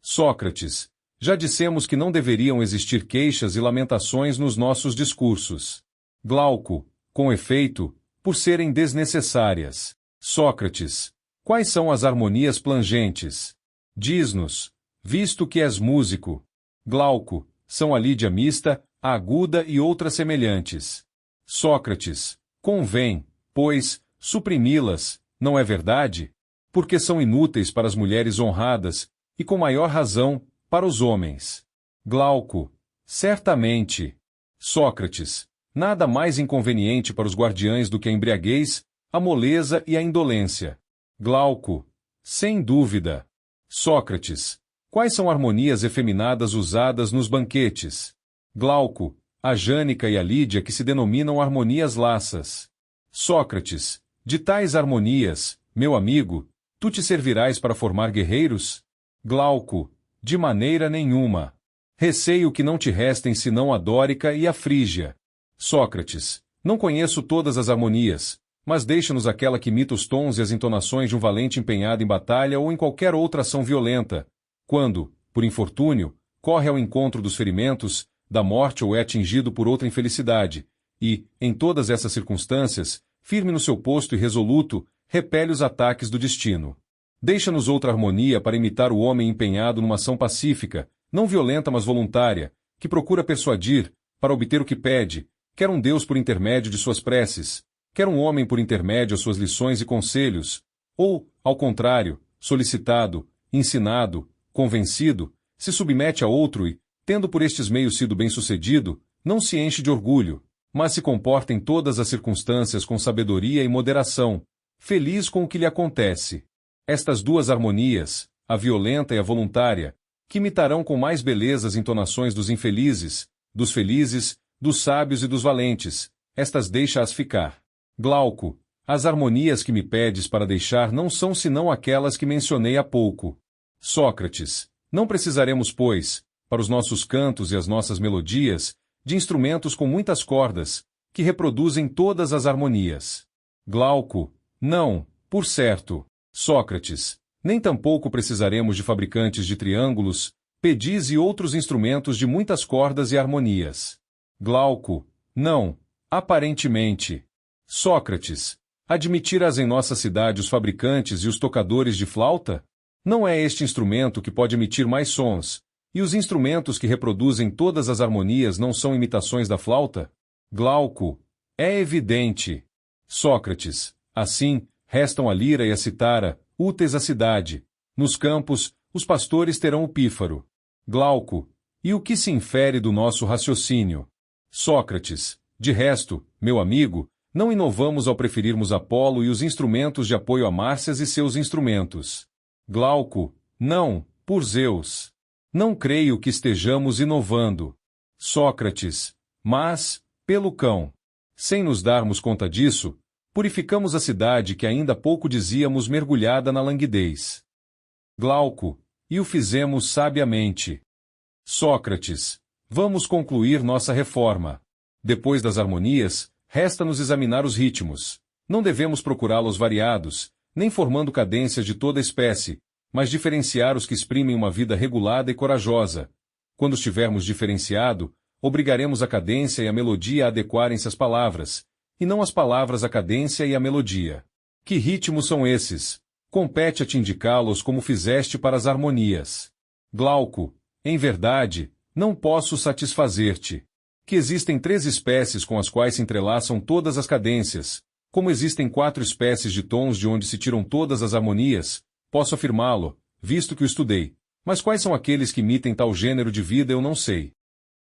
Speaker 2: Sócrates, já dissemos que não deveriam existir queixas e lamentações nos nossos discursos. Glauco, com efeito, por serem desnecessárias. Sócrates, quais são as harmonias plangentes? Diz-nos, visto que és músico. Glauco, são a lídia mista, a aguda e outras semelhantes. Sócrates, convém, pois, suprimi-las, não é verdade? Porque são inúteis para as mulheres honradas, e com maior razão, para os homens. Glauco, certamente. Sócrates, nada mais inconveniente para os guardiães do que a embriaguez, a moleza e a indolência. Glauco, sem dúvida. Sócrates, quais são harmonias efeminadas usadas nos banquetes? Glauco, a jânica e a lídia que se denominam harmonias laças. Sócrates, de tais harmonias, meu amigo, tu te servirás para formar guerreiros? Glauco, de maneira nenhuma. Receio que não te restem senão a dórica e a frígia. Sócrates, não conheço todas as harmonias, mas deixa-nos aquela que imita os tons e as entonações de um valente empenhado em batalha ou em qualquer outra ação violenta, quando, por infortúnio, corre ao encontro dos ferimentos, da morte ou é atingido por outra infelicidade, e, em todas essas circunstâncias, firme no seu posto e resoluto, repele os ataques do destino. Deixa-nos outra harmonia para imitar o homem empenhado numa ação pacífica, não violenta mas voluntária, que procura persuadir, para obter o que pede, quer um Deus por intermédio de suas preces, quer um homem por intermédio de suas lições e conselhos, ou, ao contrário, solicitado, ensinado, convencido, se submete a outro e, tendo por estes meios sido bem-sucedido, não se enche de orgulho, mas se comporta em todas as circunstâncias com sabedoria e moderação, feliz com o que lhe acontece. Estas 2 harmonias, a violenta e a voluntária, que imitarão com mais beleza as entonações dos infelizes, dos felizes, dos sábios e dos valentes, estas deixa-as ficar. Glauco, as harmonias que me pedes para deixar não são senão aquelas que mencionei há pouco. Sócrates, não precisaremos, pois, para os nossos cantos e as nossas melodias, de instrumentos com muitas cordas, que reproduzem todas as harmonias. Glauco, não, por certo. Sócrates, nem tampouco precisaremos de fabricantes de triângulos, pedis e outros instrumentos de muitas cordas e harmonias. Glauco, não, aparentemente. Sócrates, admitirás em nossa cidade os fabricantes e os tocadores de flauta? Não é este instrumento que pode emitir mais sons, e os instrumentos que reproduzem todas as harmonias não são imitações da flauta? Glauco, é evidente. Sócrates, assim, restam a lira e a citara, úteis à cidade. Nos campos, os pastores terão o pífaro. Glauco, e o que se infere do nosso raciocínio? Sócrates, de resto, meu amigo, não inovamos ao preferirmos Apolo e os instrumentos de apoio a Márcias e seus instrumentos. Glauco, não, por Zeus. Não creio que estejamos inovando. Sócrates, mas, pelo cão. Sem nos darmos conta disso, purificamos a cidade que ainda há pouco dizíamos mergulhada na languidez. Glauco, e o fizemos sabiamente. Sócrates, vamos concluir nossa reforma. Depois das harmonias, resta-nos examinar os ritmos. Não devemos procurá-los variados, nem formando cadências de toda espécie, mas diferenciar os que exprimem uma vida regulada e corajosa. Quando os tivermos diferenciado, obrigaremos a cadência e a melodia a adequarem-se às palavras, e não as palavras à cadência e à melodia. Que ritmos são esses? Compete a te indicá-los como fizeste para as harmonias. Glauco, em verdade, não posso satisfazer-te. Que existem 3 espécies com as quais se entrelaçam todas as cadências, como existem 4 espécies de tons de onde se tiram todas as harmonias, posso afirmá-lo, visto que o estudei. Mas quais são aqueles que imitem tal gênero de vida eu não sei.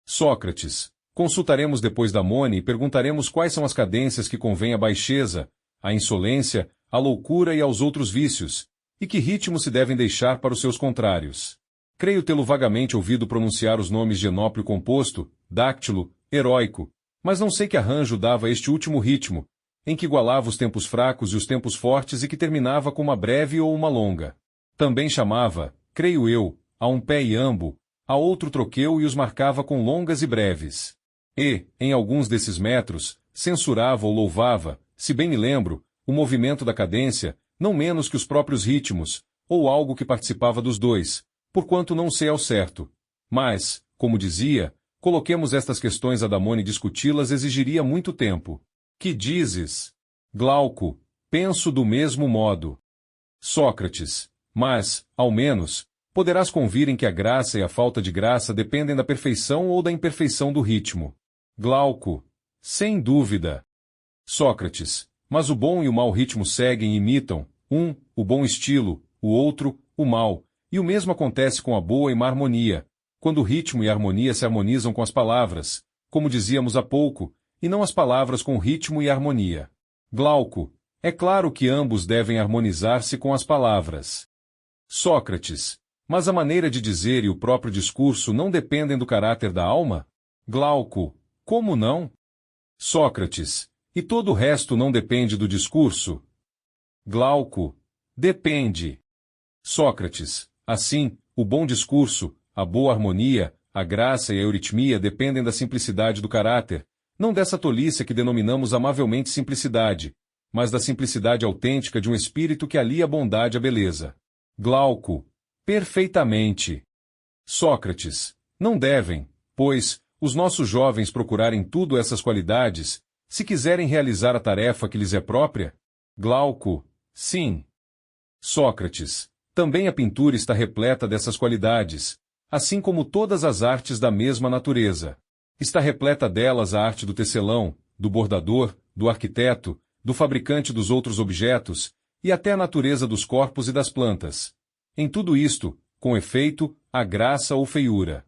Speaker 2: Sócrates, consultaremos depois da Mone e perguntaremos quais são as cadências que convêm à baixeza, à insolência, à loucura e aos outros vícios, e que ritmos se devem deixar para os seus contrários. Creio tê-lo vagamente ouvido pronunciar os nomes de Enópio composto, dáctilo, heróico, mas não sei que arranjo dava este último ritmo, em que igualava os tempos fracos e os tempos fortes e que terminava com uma breve ou uma longa. Também chamava, creio eu, a um pé iambo, a outro troqueu e os marcava com longas e breves. E, em alguns desses metros, censurava ou louvava, se bem me lembro, o movimento da cadência, não menos que os próprios ritmos, ou algo que participava dos dois, porquanto não sei ao certo. Mas, como dizia, coloquemos estas questões a Damone e discuti-las exigiria muito tempo. Que dizes? Glauco, penso do mesmo modo. Sócrates, mas, ao menos, poderás convir em que a graça e a falta de graça dependem da perfeição ou da imperfeição do ritmo. Glauco, sem dúvida. Sócrates, mas o bom e o mau ritmo seguem e imitam, um, o bom estilo, o outro, o mau, e o mesmo acontece com a boa e má harmonia, quando o ritmo e a harmonia se harmonizam com as palavras, como dizíamos há pouco, e não as palavras com o ritmo e a harmonia. Glauco, é claro que ambos devem harmonizar-se com as palavras. Sócrates, mas a maneira de dizer e o próprio discurso não dependem do caráter da alma? Glauco, como não? Sócrates, e todo o resto não depende do discurso? Glauco, depende. Sócrates, assim, o bom discurso, a boa harmonia, a graça e a euritmia dependem da simplicidade do caráter, não dessa tolice que denominamos amavelmente simplicidade, mas da simplicidade autêntica de um espírito que alia a bondade à beleza. Glauco, perfeitamente. Sócrates, não devem, pois, os nossos jovens procurarem tudo essas qualidades, se quiserem realizar a tarefa que lhes é própria? Glauco, sim. Sócrates, também a pintura está repleta dessas qualidades, assim como todas as artes da mesma natureza. Está repleta delas a arte do tecelão, do bordador, do arquiteto, do fabricante dos outros objetos, e até a natureza dos corpos e das plantas. Em tudo isto, com efeito, a graça ou feiura.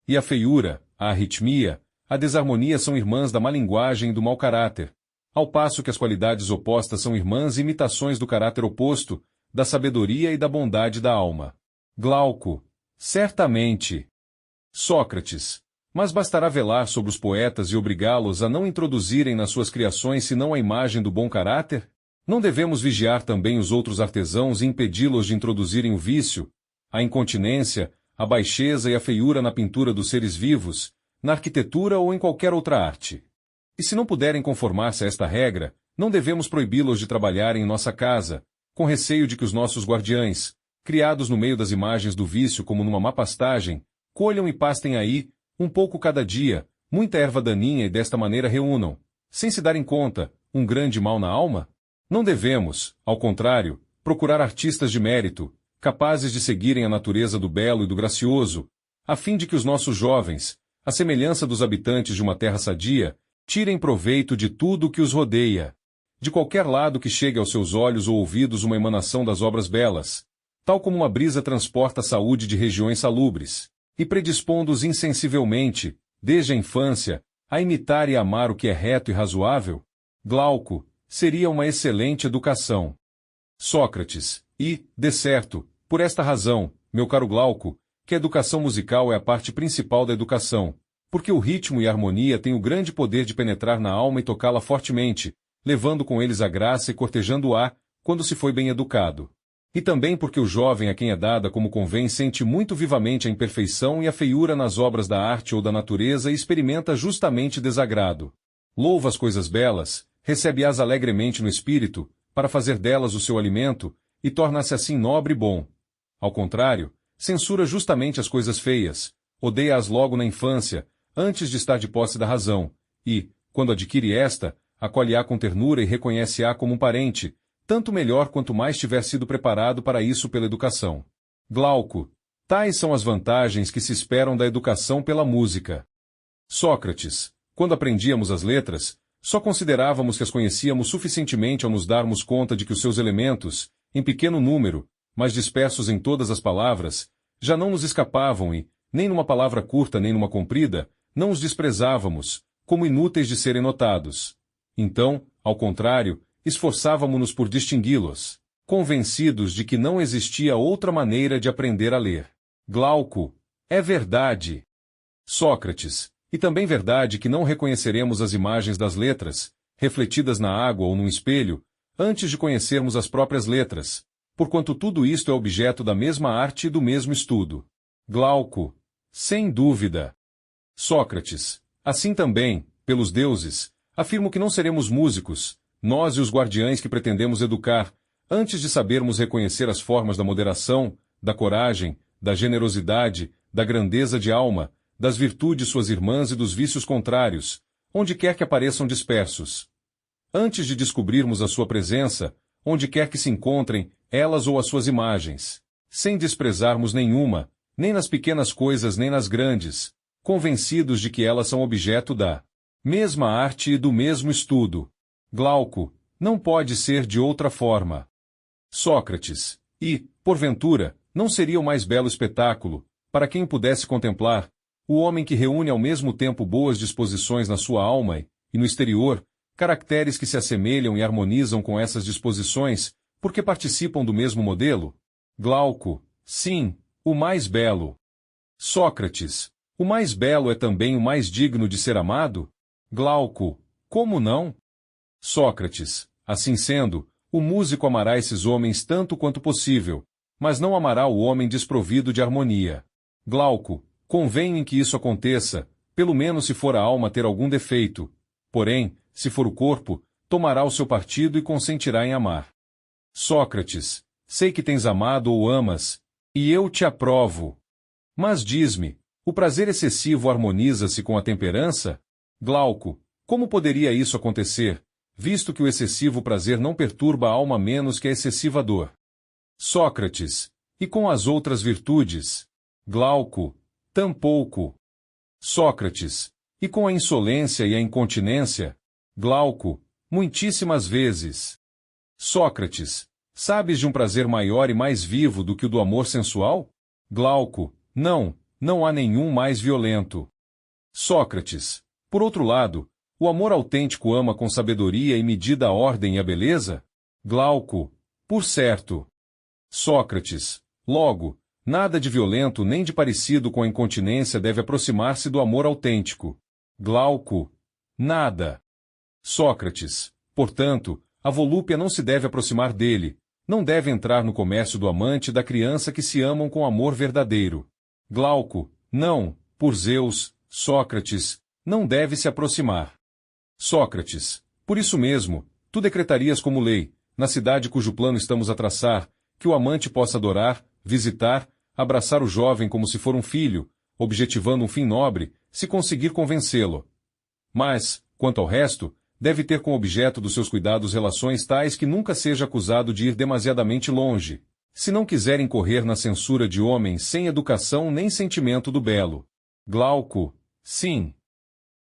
Speaker 2: E a feiura, a arritmia, a desarmonia são irmãs da má linguagem e do mau caráter, ao passo que as qualidades opostas são irmãs e imitações do caráter oposto, da sabedoria e da bondade da alma. Glauco, certamente. Sócrates, Mas bastará velar sobre os poetas e obrigá-los a não introduzirem nas suas criações senão a imagem do bom caráter? Não devemos vigiar também os outros artesãos e impedi-los de introduzirem o vício, a incontinência, a baixeza e a feiura na pintura dos seres vivos, na arquitetura ou em qualquer outra arte? E se não puderem conformar-se a esta regra, não devemos proibi-los de trabalhar em nossa casa, com receio de que os nossos guardiães, criados no meio das imagens do vício como numa má pastagem, colham e pastem aí, um pouco cada dia, muita erva daninha e desta maneira reúnam, sem se darem conta, um grande mal na alma? Não devemos, ao contrário, procurar artistas de mérito, capazes de seguirem a natureza do belo e do gracioso, a fim de que os nossos jovens, à semelhança dos habitantes de uma terra sadia, tirem proveito de tudo o que os rodeia. De qualquer lado que chegue aos seus olhos ou ouvidos uma emanação das obras belas, tal como uma brisa transporta a saúde de regiões salubres, e predispondo-os insensivelmente, desde a infância, a imitar e amar o que é reto e razoável, Glauco, seria uma excelente educação. Sócrates, e, de certo, por esta razão, meu caro Glauco, que a educação musical é a parte principal da educação, porque o ritmo e a harmonia têm o grande poder de penetrar na alma e tocá-la fortemente, levando com eles a graça e cortejando-a, quando se foi bem educado. E também porque o jovem a quem é dada como convém sente muito vivamente a imperfeição e a feiura nas obras da arte ou da natureza e experimenta justamente desagrado. Louva as coisas belas, recebe-as alegremente no espírito, para fazer delas o seu alimento, e torna-se assim nobre e bom. Ao contrário, censura justamente as coisas feias, odeia-as logo na infância, antes de estar de posse da razão, e, quando adquire esta, acolhe-a com ternura e reconhece-a como um parente, tanto melhor quanto mais tiver sido preparado para isso pela educação. Glauco, tais são as vantagens que se esperam da educação pela música. Sócrates, quando aprendíamos as letras, só considerávamos que as conhecíamos suficientemente ao nos darmos conta de que os seus elementos, em pequeno número, mas dispersos em todas as palavras, já não nos escapavam e, nem numa palavra curta nem numa comprida, não os desprezávamos, como inúteis de serem notados. Então, ao contrário, esforçávamo-nos por distingui-los, convencidos de que não existia outra maneira de aprender a ler. Glauco, é verdade. Sócrates, e também verdade que não reconheceremos as imagens das letras, refletidas na água ou num espelho, antes de conhecermos as próprias letras, porquanto tudo isto é objeto da mesma arte e do mesmo estudo. Glauco, sem dúvida. Sócrates, assim também, pelos deuses, afirmo que não seremos músicos, nós e os guardiães que pretendemos educar, antes de sabermos reconhecer as formas da moderação, da coragem, da generosidade, da grandeza de alma, das virtudes suas irmãs e dos vícios contrários, onde quer que apareçam dispersos. Antes de descobrirmos a sua presença, onde quer que se encontrem, elas ou as suas imagens, sem desprezarmos nenhuma, nem nas pequenas coisas nem nas grandes, convencidos de que elas são objeto da mesma arte e do mesmo estudo. Glauco, não pode ser de outra forma. Sócrates, e, porventura, não seria o mais belo espetáculo, para quem pudesse contemplar, o homem que reúne ao mesmo tempo boas disposições na sua alma e, no exterior, caracteres que se assemelham e harmonizam com essas disposições, porque participam do mesmo modelo? Glauco, sim, o mais belo. Sócrates, o mais belo é também o mais digno de ser amado? Glauco, como não? Sócrates, assim sendo, o músico amará esses homens tanto quanto possível, mas não amará o homem desprovido de harmonia. Glauco, convém em que isso aconteça, pelo menos se for a alma ter algum defeito. Porém, se for o corpo, tomará o seu partido e consentirá em amar. Sócrates, sei que tens amado ou amas, e eu te aprovo. Mas diz-me, o prazer excessivo harmoniza-se com a temperança? Glauco, como poderia isso acontecer, visto que o excessivo prazer não perturba a alma menos que a excessiva dor? Sócrates, e com as outras virtudes? Glauco, tampouco. Sócrates, e com a insolência e a incontinência? Glauco, muitíssimas vezes. Sócrates, sabes de um prazer maior e mais vivo do que o do amor sensual? Glauco, não há nenhum mais violento. Sócrates, por outro lado, o amor autêntico ama com sabedoria e medida a ordem e a beleza? Glauco, por certo. Sócrates, logo, Nada de violento nem de parecido com a incontinência deve aproximar-se do amor autêntico. Glauco. Nada. Sócrates. Portanto, a volúpia não se deve aproximar dele, não deve entrar no comércio do amante e da criança que se amam com amor verdadeiro. Glauco. Não, por Zeus, Sócrates, não deve se aproximar. Sócrates. Por isso mesmo, tu decretarias como lei, na cidade cujo plano estamos a traçar, que o amante possa adorar, visitar, abraçar o jovem como se for um filho, objetivando um fim nobre, se conseguir convencê-lo. Mas, quanto ao resto, deve ter com objeto dos seus cuidados relações tais que nunca seja acusado de ir demasiadamente longe, se não quiser incorrer na censura de homens sem educação nem sentimento do belo. Glauco. Sim.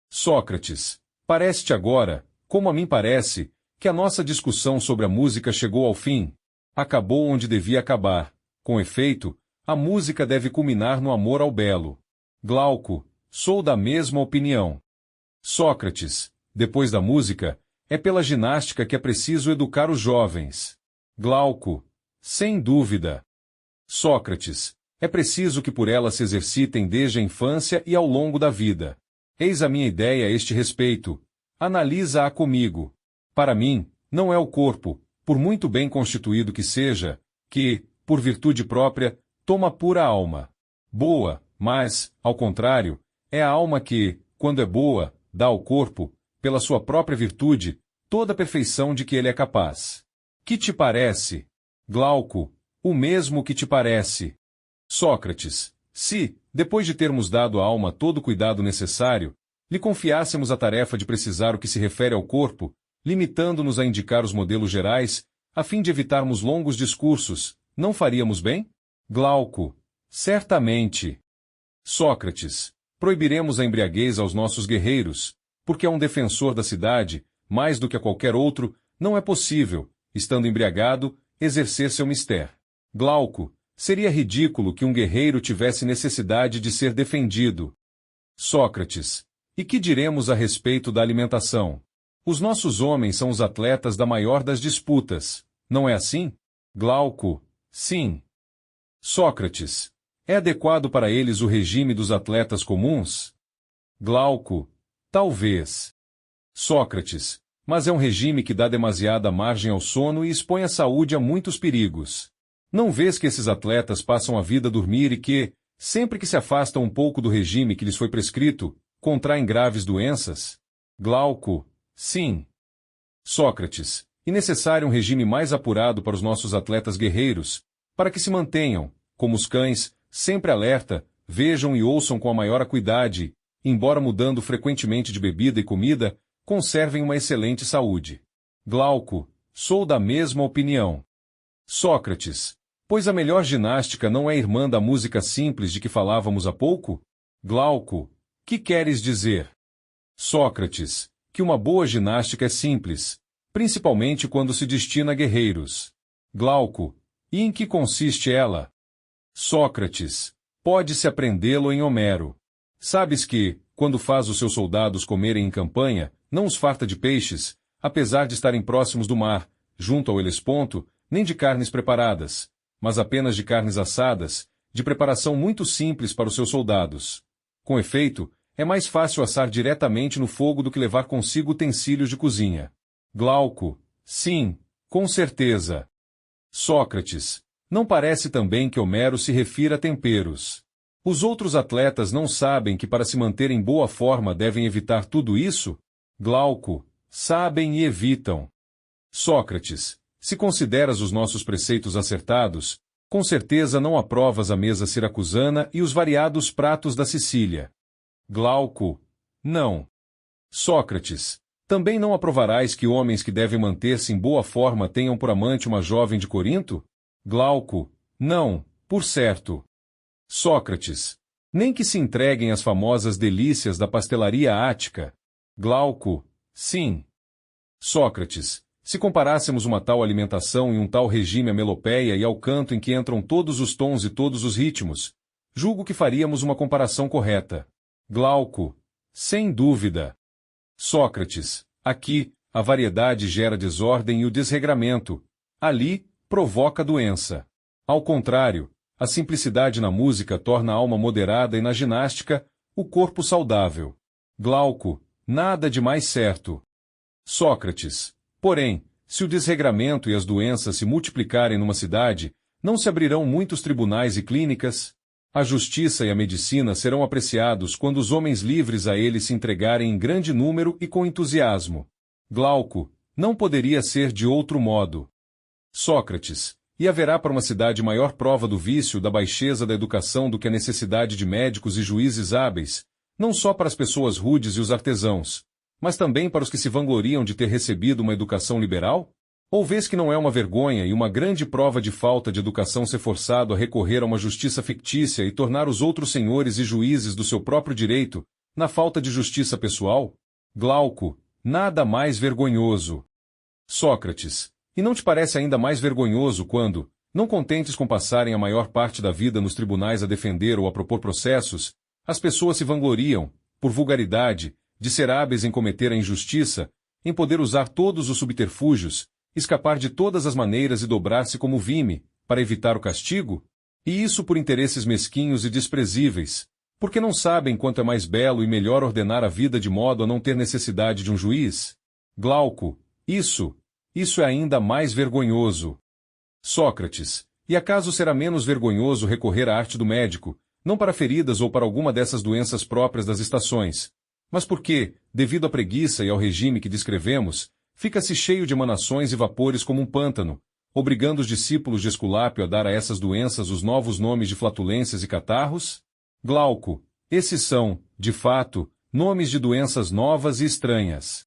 Speaker 2: Sócrates. Parece-te agora, como a mim parece, que a nossa discussão sobre a música chegou ao fim. Acabou onde devia acabar. Com efeito, a música deve culminar no amor ao belo. Glauco. Sou da mesma opinião. Sócrates. Depois da música, é pela ginástica que é preciso educar os jovens. Glauco. Sem dúvida. Sócrates. É preciso que por ela se exercitem desde a infância e ao longo da vida. Eis a minha ideia a este respeito. Analisa-a comigo. Para mim, não é o corpo, por muito bem constituído que seja, que, por virtude própria, toma pura alma. Boa, mas, ao contrário, é a alma que, quando é boa, dá ao corpo, pela sua própria virtude, toda a perfeição de que ele é capaz. Que te parece? Glauco. O mesmo que te parece. Sócrates. Se, depois de termos dado à alma todo o cuidado necessário, lhe confiássemos a tarefa de precisar o que se refere ao corpo, limitando-nos a indicar os modelos gerais, a fim de evitarmos longos discursos, não faríamos bem? Glauco. Certamente. Sócrates. Proibiremos a embriaguez aos nossos guerreiros, porque a um defensor da cidade, mais do que a qualquer outro, não é possível, estando embriagado, exercer seu mistério. Glauco. Seria ridículo que um guerreiro tivesse necessidade de ser defendido. Sócrates. E que diremos a respeito da alimentação? Os nossos homens são os atletas da maior das disputas, não é assim? Glauco. Sim. Sócrates. É adequado para eles o regime dos atletas comuns? Glauco. Talvez. Sócrates. Mas é um regime que dá demasiada margem ao sono e expõe a saúde a muitos perigos. Não vês que esses atletas passam a vida a dormir e que, sempre que se afastam um pouco do regime que lhes foi prescrito, contraem graves doenças? Glauco. Sim. Sócrates. E necessário um regime mais apurado para os nossos atletas guerreiros, para que se mantenham, como os cães, sempre alerta, vejam e ouçam com a maior acuidade, embora mudando frequentemente de bebida e comida, conservem uma excelente saúde. Glauco. Sou da mesma opinião. Sócrates. Pois a melhor ginástica não é irmã da música simples de que falávamos há pouco? Glauco. Que queres dizer? Sócrates. Que uma boa ginástica é simples, principalmente quando se destina a guerreiros. Glauco. E em que consiste ela? Sócrates. Pode-se aprendê-lo em Homero. Sabes que, quando faz os seus soldados comerem em campanha, não os farta de peixes, apesar de estarem próximos do mar, junto ao Helesponto, nem de carnes preparadas, mas apenas de carnes assadas, de preparação muito simples para os seus soldados. Com efeito, é mais fácil assar diretamente no fogo do que levar consigo utensílios de cozinha. Glauco. Sim, com certeza. Sócrates. Não parece também que Homero se refira a temperos. Os outros atletas não sabem que para se manter em boa forma devem evitar tudo isso? Glauco. Sabem e evitam. Sócrates. Se consideras os nossos preceitos acertados, com certeza não aprovas a mesa siracusana e os variados pratos da Sicília. Glauco. Não. Sócrates. Também não aprovarás que homens que devem manter-se em boa forma tenham por amante uma jovem de Corinto? Glauco. Não, por certo. Sócrates. Nem que se entreguem às famosas delícias da pastelaria ática? Glauco. Sim. Sócrates. Se comparássemos uma tal alimentação e um tal regime à melopeia e ao canto em que entram todos os tons e todos os ritmos, julgo que faríamos uma comparação correta. Glauco. Sem dúvida. Sócrates. Aqui, a variedade gera desordem e o desregramento. Ali, provoca doença. Ao contrário, A simplicidade na música torna a alma moderada e na ginástica, o corpo saudável. Glauco, nada de mais certo. Sócrates. Porém, se o desregramento e as doenças se multiplicarem numa cidade, não se abrirão muitos tribunais e clínicas? A justiça e a medicina serão apreciados quando os homens livres a eles se entregarem em grande número e com entusiasmo. Glauco, não poderia ser de outro modo. Sócrates. E haverá para uma cidade maior prova do vício da baixeza da educação do que a necessidade de médicos e juízes hábeis, não só para as pessoas rudes e os artesãos, mas também para os que se vangloriam de ter recebido uma educação liberal? Ou vês que não é uma vergonha e uma grande prova de falta de educação ser forçado a recorrer a uma justiça fictícia e tornar os outros senhores e juízes do seu próprio direito, na falta de justiça pessoal? Glauco, nada mais vergonhoso. Sócrates. E não te parece ainda mais vergonhoso quando, não contentes com passarem a maior parte da vida nos tribunais a defender ou a propor processos, as pessoas se vangloriam, por vulgaridade, de ser hábeis em cometer a injustiça, em poder usar todos os subterfúgios, escapar de todas as maneiras e dobrar-se como vime, para evitar o castigo? E isso por interesses mesquinhos e desprezíveis, porque não sabem quanto é mais belo e melhor ordenar a vida de modo a não ter necessidade de um juiz? Glauco, isso é ainda mais vergonhoso. Sócrates, e acaso será menos vergonhoso recorrer à arte do médico, não para feridas ou para alguma dessas doenças próprias das estações, mas porque, devido à preguiça e ao regime que descrevemos, fica-se cheio de emanações e vapores como um pântano, obrigando os discípulos de Esculápio a dar a essas doenças os novos nomes de flatulências e catarros? Glauco, esses são, de fato, nomes de doenças novas e estranhas.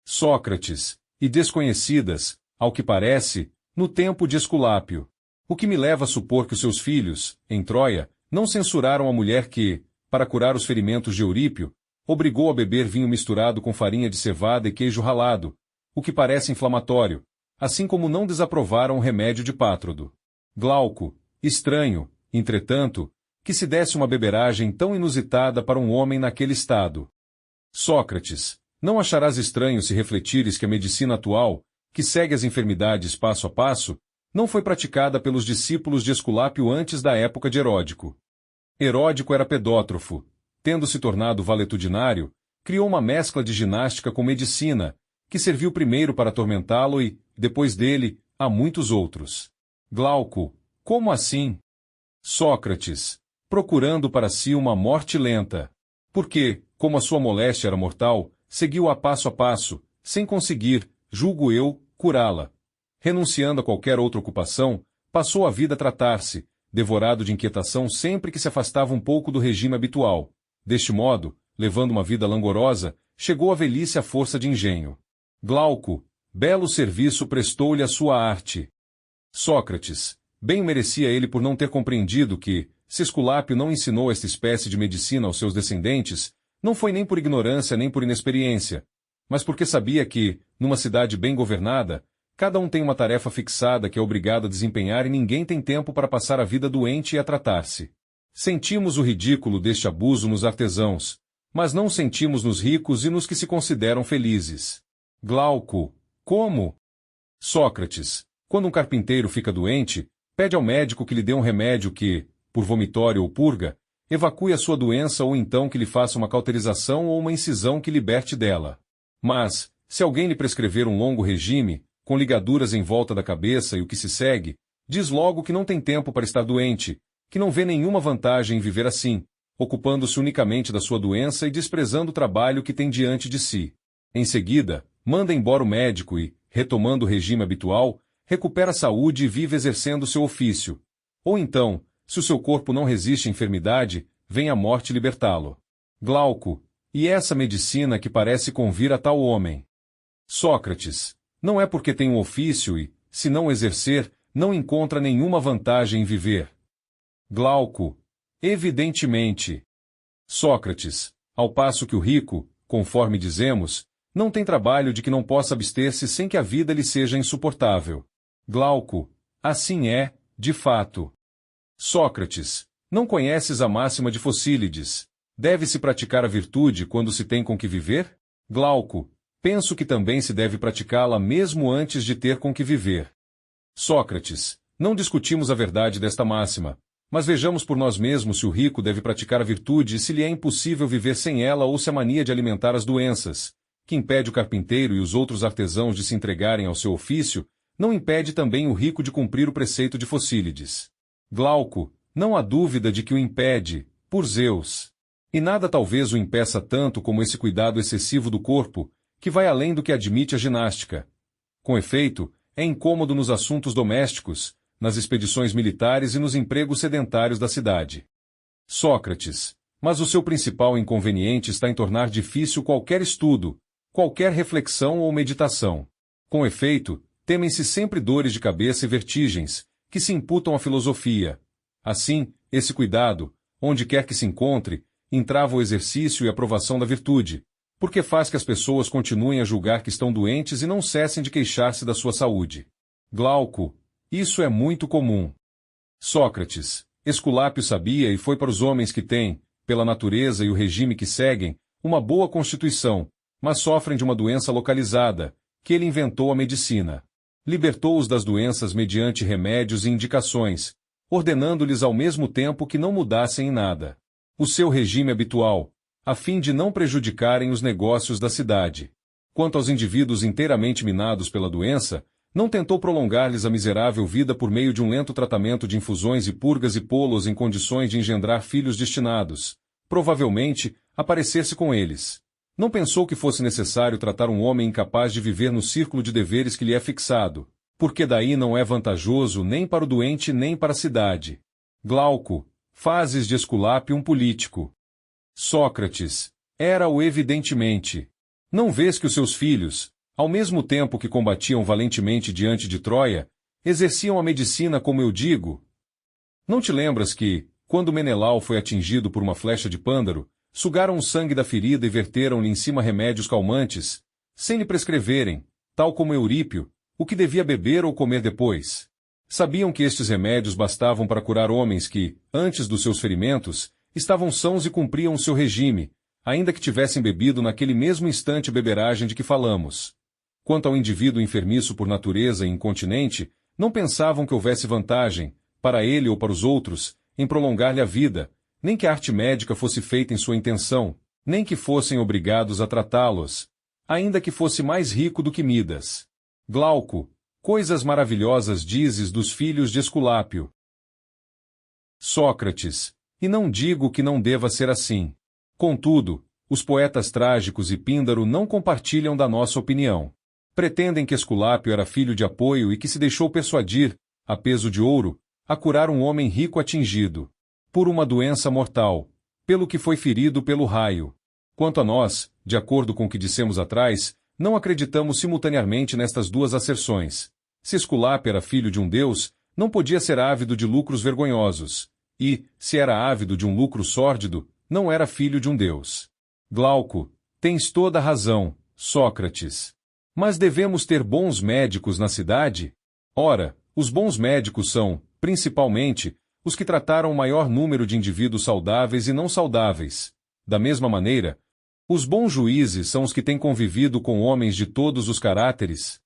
Speaker 2: Sócrates, e desconhecidas, ao que parece, no tempo de Esculápio. O que me leva a supor que os seus filhos, em Troia, não censuraram a mulher que, para curar os ferimentos de Eurípio, obrigou a beber vinho misturado com farinha de cevada e queijo ralado, o que parece inflamatório, assim como não desaprovaram o remédio de Pátrodo. Glauco, estranho, entretanto, que se desse uma beberagem tão inusitada para um homem naquele estado. Sócrates, não acharás estranho se refletires que a medicina atual, que segue as enfermidades passo a passo, não foi praticada pelos discípulos de Esculápio antes da época de Heródico. Heródico era pedótrofo. Tendo se tornado valetudinário, criou uma mescla de ginástica com medicina, que serviu primeiro para atormentá-lo e, depois dele, a muitos outros. Glauco, como assim? Sócrates, procurando para si uma morte lenta. Porque, como a sua moléstia era mortal, seguiu-a passo a passo, sem conseguir, julgo eu, curá-la. Renunciando a qualquer outra ocupação, passou a vida a tratar-se, devorado de inquietação sempre que se afastava um pouco do regime habitual. Deste modo, levando uma vida langorosa, chegou à velhice à força de engenho. Glauco, belo serviço prestou-lhe a sua arte. Sócrates, bem merecia ele por não ter compreendido que, se Esculápio não ensinou esta espécie de medicina aos seus descendentes, não foi nem por ignorância nem por inexperiência, mas porque sabia que, numa cidade bem governada, cada um tem uma tarefa fixada que é obrigado a desempenhar e ninguém tem tempo para passar a vida doente e a tratar-se. Sentimos o ridículo deste abuso nos artesãos, mas não sentimos nos ricos e nos que se consideram felizes. Glauco, como? Sócrates, quando um carpinteiro fica doente, pede ao médico que lhe dê um remédio que, por vomitório ou purga, evacue a sua doença ou então que lhe faça uma cauterização ou uma incisão que liberte dela. Mas, se alguém lhe prescrever um longo regime, com ligaduras em volta da cabeça e o que se segue, diz logo que não tem tempo para estar doente, que não vê nenhuma vantagem em viver assim, ocupando-se unicamente da sua doença e desprezando o trabalho que tem diante de si. Em seguida, manda embora o médico e, retomando o regime habitual, recupera a saúde e vive exercendo seu ofício. Ou então, se o seu corpo não resiste à enfermidade, vem a morte libertá-lo. Glauco, e essa medicina que parece convir a tal homem? Sócrates, não é porque tem um ofício e, se não exercer, não encontra nenhuma vantagem em viver. Glauco, evidentemente. Sócrates, ao passo que o rico, conforme dizemos, não tem trabalho de que não possa abster-se sem que a vida lhe seja insuportável. Glauco, assim é, de fato. Sócrates, não conheces a máxima de Focílides? Deve-se praticar a virtude quando se tem com que viver? Glauco, penso que também se deve praticá-la mesmo antes de ter com que viver. Sócrates, não discutimos a verdade desta máxima, Mas vejamos por nós mesmos se o rico deve praticar a virtude e se lhe é impossível viver sem ela ou se a mania de alimentar as doenças, que impede o carpinteiro e os outros artesãos de se entregarem ao seu ofício, não impede também o rico de cumprir o preceito de Focílides. Glauco, não há dúvida de que o impede, por Zeus. E nada talvez o impeça tanto como esse cuidado excessivo do corpo, que vai além do que admite a ginástica. Com efeito, é incômodo nos assuntos domésticos, nas expedições militares e nos empregos sedentários da cidade. Sócrates. Mas o seu principal inconveniente está em tornar difícil qualquer estudo, qualquer reflexão ou meditação. Com efeito, temem-se sempre dores de cabeça e vertigens, que se imputam à filosofia. Assim, esse cuidado, onde quer que se encontre, entrava o exercício e a provação da virtude, porque faz que as pessoas continuem a julgar que estão doentes e não cessem de queixar-se da sua saúde. Glauco. Isso é muito comum. Sócrates. Esculápio sabia e foi para os homens que têm, pela natureza e o regime que seguem, uma boa constituição, mas sofrem de uma doença localizada, que ele inventou a medicina. Libertou-os das doenças mediante remédios e indicações, ordenando-lhes ao mesmo tempo que não mudassem em nada o seu regime habitual, a fim de não prejudicarem os negócios da cidade. Quanto aos indivíduos inteiramente minados pela doença, não tentou prolongar-lhes a miserável vida por meio de um lento tratamento de infusões e purgas e pô-los em condições de engendrar filhos destinados, provavelmente, a parecer-se com eles. Não pensou que fosse necessário tratar um homem incapaz de viver no círculo de deveres que lhe é fixado, porque daí não é vantajoso nem para o doente nem para a cidade. Glauco. Fazes de Esculápio um político. Sócrates. Era-o evidentemente. Não vês que os seus filhos, ao mesmo tempo que combatiam valentemente diante de Troia, exerciam a medicina como eu digo? Não te lembras que, quando Menelau foi atingido por uma flecha de Pândaro, sugaram o sangue da ferida e verteram-lhe em cima remédios calmantes, sem lhe prescreverem, tal como Eurípio, o que devia beber ou comer depois? Sabiam que estes remédios bastavam para curar homens que, antes dos seus ferimentos, estavam sãos e cumpriam o seu regime, ainda que tivessem bebido naquele mesmo instante a beberagem de que falamos. Quanto ao indivíduo enfermiço por natureza e incontinente, não pensavam que houvesse vantagem, para ele ou para os outros, em prolongar-lhe a vida, nem que a arte médica fosse feita em sua intenção, nem que fossem obrigados a tratá-los, ainda que fosse mais rico do que Midas. Glauco. Coisas maravilhosas dizes dos filhos de Esculápio. Sócrates. E não digo que não deva ser assim. Contudo, os poetas trágicos e Píndaro não compartilham da nossa opinião. Pretendem que Esculápio era filho de Apoio e que se deixou persuadir, a peso de ouro, a curar um homem rico atingido por uma doença mortal, pelo que foi ferido pelo raio. Quanto a nós, de acordo com o que dissemos atrás, não acreditamos simultaneamente nestas duas asserções. Se Esculápio era filho de um deus, não podia ser ávido de lucros vergonhosos, e, se era ávido de um lucro sórdido, não era filho de um deus. Glauco. Tens toda a razão, Sócrates. Mas devemos ter bons médicos na cidade? Ora, os bons médicos são, principalmente, os que trataram o maior número de indivíduos saudáveis e não saudáveis. Da mesma maneira, os bons juízes são os que têm convivido com homens de todos os caráteres.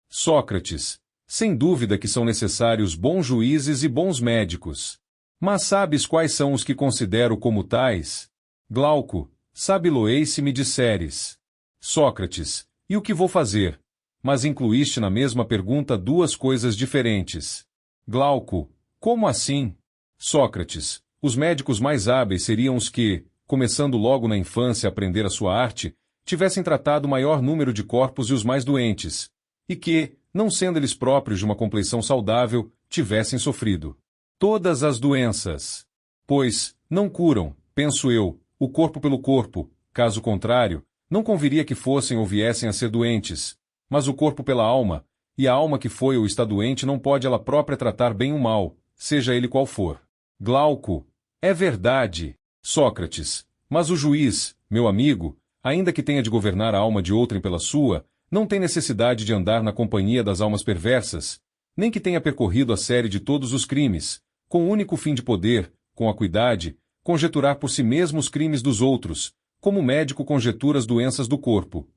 Speaker 2: Sócrates. Sem dúvida que são necessários bons juízes e bons médicos. Mas sabes quais são os que considero como tais? Glauco. Sabe-lo-ei se me disseres. Sócrates. E o que vou fazer? Mas incluíste na mesma pergunta duas coisas diferentes. Glauco. Como assim? Sócrates. Os médicos mais hábeis seriam os que, começando logo na infância a aprender a sua arte, tivessem tratado o maior número de corpos e os mais doentes, e que, não sendo eles próprios de uma compleição saudável, tivessem sofrido todas as doenças. Pois, não curam, penso eu, o corpo pelo corpo, caso contrário, não conviria que fossem ou viessem a ser doentes, mas o corpo pela alma, e a alma que foi ou está doente não pode ela própria tratar bem o mal, seja ele qual for. Glauco. É verdade. Sócrates. Mas o juiz, meu amigo, ainda que tenha de governar a alma de outrem pela sua, não tem necessidade de andar na companhia das almas perversas, nem que tenha percorrido a série de todos os crimes, com o único fim de poder, com acuidade, conjeturar por si mesmo os crimes dos outros, como o médico conjetura as doenças do corpo.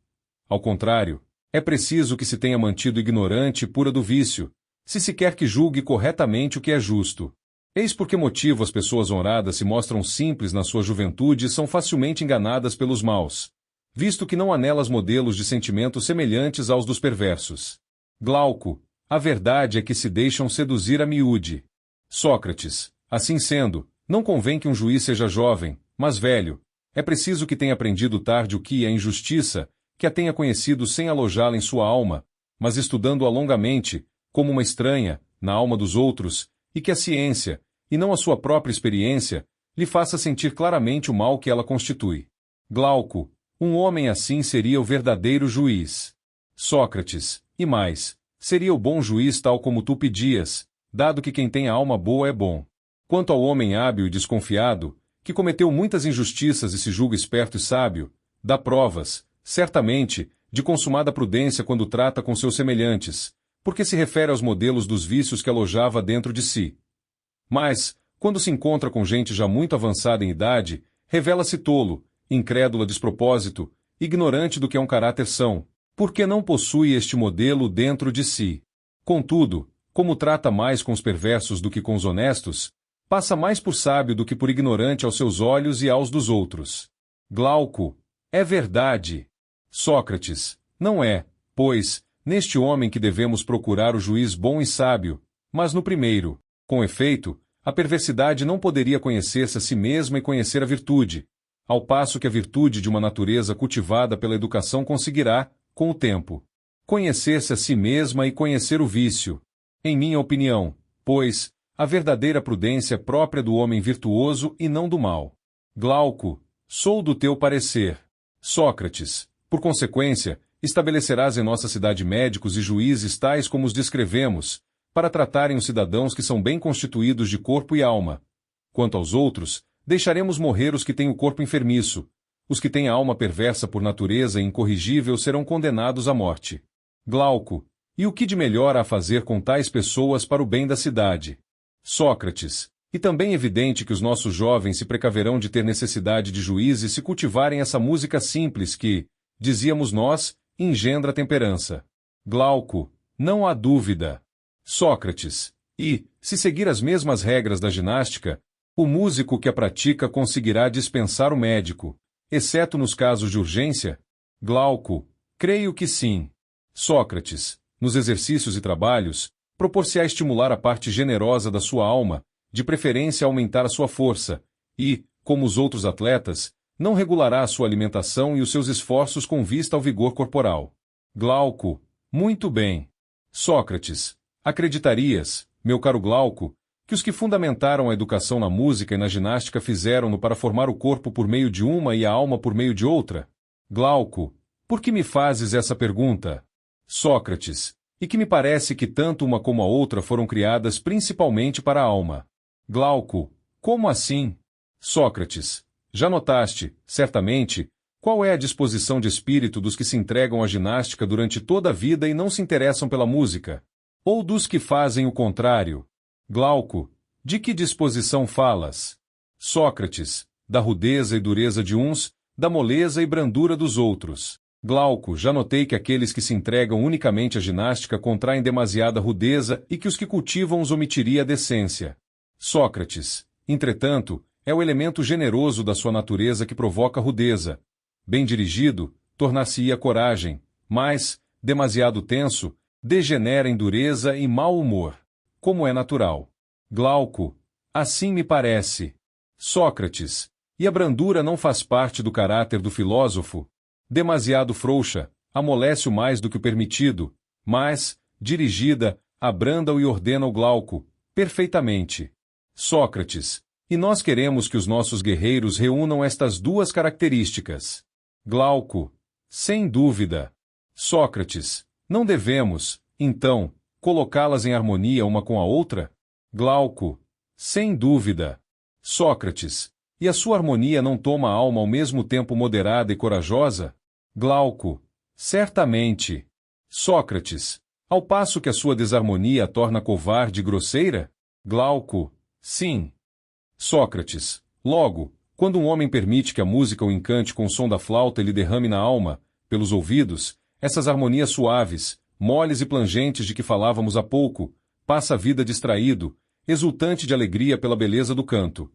Speaker 2: Ao contrário, é preciso que se tenha mantido ignorante e pura do vício, se se quer que julgue corretamente o que é justo. Eis por que motivo as pessoas honradas se mostram simples na sua juventude e são facilmente enganadas pelos maus, visto que não há nelas modelos de sentimentos semelhantes aos dos perversos. Glauco, a verdade é que se deixam seduzir a miúde. Sócrates, assim sendo, não convém que um juiz seja jovem, mas velho. É preciso que tenha aprendido tarde o que é injustiça, que a tenha conhecido sem alojá-la em sua alma, mas estudando-a longamente, como uma estranha, na alma dos outros, e que a ciência, e não a sua própria experiência, lhe faça sentir claramente o mal que ela constitui. Glauco, um homem assim seria o verdadeiro juiz. Sócrates, e mais, seria o bom juiz tal como tu pedias, dado que quem tem a alma boa é bom. Quanto ao homem hábil e desconfiado, que cometeu muitas injustiças e se julga esperto e sábio, dá provas, certamente, de consumada prudência quando trata com seus semelhantes, porque se refere aos modelos dos vícios que alojava dentro de si. Mas, quando se encontra com gente já muito avançada em idade, revela-se tolo, incrédulo a despropósito, ignorante do que é um caráter são, porque não possui este modelo dentro de si. Contudo, como trata mais com os perversos do que com os honestos, passa mais por sábio do que por ignorante aos seus olhos e aos dos outros. Glauco, é verdade. Sócrates, não é, pois, neste homem que devemos procurar o juiz bom e sábio, mas no primeiro. Com efeito, a perversidade não poderia conhecer-se a si mesma e conhecer a virtude, ao passo que a virtude de uma natureza cultivada pela educação conseguirá, com o tempo, conhecer-se a si mesma e conhecer o vício. Em minha opinião, pois, a verdadeira prudência é própria do homem virtuoso e não do mal. Glauco, sou do teu parecer. Sócrates, por consequência, estabelecerás em nossa cidade médicos e juízes tais como os descrevemos, para tratarem os cidadãos que são bem constituídos de corpo e alma. Quanto aos outros, deixaremos morrer os que têm o corpo enfermiço. Os que têm a alma perversa por natureza e incorrigível serão condenados à morte. Glauco, e o que de melhor há a fazer com tais pessoas para o bem da cidade? Sócrates, e também é evidente que os nossos jovens se precaverão de ter necessidade de juízes se cultivarem essa música simples que, dizíamos nós, engendra temperança. Glauco, não há dúvida. Sócrates, e, se seguir as mesmas regras da ginástica, o músico que a pratica conseguirá dispensar o médico, exceto nos casos de urgência? Glauco, creio que sim. Sócrates, nos exercícios e trabalhos, propor-se-á estimular a parte generosa da sua alma, de preferência aumentar a sua força, e, como os outros atletas, não regulará a sua alimentação e os seus esforços com vista ao vigor corporal. Glauco, muito bem. Sócrates, acreditarias, meu caro Glauco, que os que fundamentaram a educação na música e na ginástica fizeram-no para formar o corpo por meio de uma e a alma por meio de outra? Glauco, por que me fazes essa pergunta? Sócrates, e que me parece que tanto uma como a outra foram criadas principalmente para a alma. Glauco, como assim? Sócrates, já notaste, certamente, qual é a disposição de espírito dos que se entregam à ginástica durante toda a vida e não se interessam pela música? Ou dos que fazem o contrário? Glauco, de que disposição falas? Sócrates, da rudeza e dureza de uns, da moleza e brandura dos outros. Glauco, já notei que aqueles que se entregam unicamente à ginástica contraem demasiada rudeza e que os que cultivam os omitiria a decência. Sócrates, entretanto, é o elemento generoso da sua natureza que provoca rudeza. Bem dirigido, tornar-se-ia coragem, mas, demasiado tenso, degenera em dureza e mau humor, como é natural. Glauco, assim me parece. Sócrates, e a brandura não faz parte do caráter do filósofo? Demasiado frouxa, amolece-o mais do que o permitido, mas, dirigida, abranda-o e ordena o Glauco, perfeitamente. Sócrates, e nós queremos que os nossos guerreiros reúnam estas duas características. Glauco, sem dúvida. Sócrates, não devemos, então, colocá-las em harmonia uma com a outra? Glauco, sem dúvida. Sócrates, e a sua harmonia não toma a alma ao mesmo tempo moderada e corajosa? Glauco, certamente. Sócrates, ao passo que a sua desarmonia a torna covarde e grosseira? Glauco, sim. Sócrates, logo, quando um homem permite que a música o encante com o som da flauta e lhe derrame na alma, pelos ouvidos, essas harmonias suaves, moles e plangentes de que falávamos há pouco, passa a vida distraído, exultante de alegria pela beleza do canto.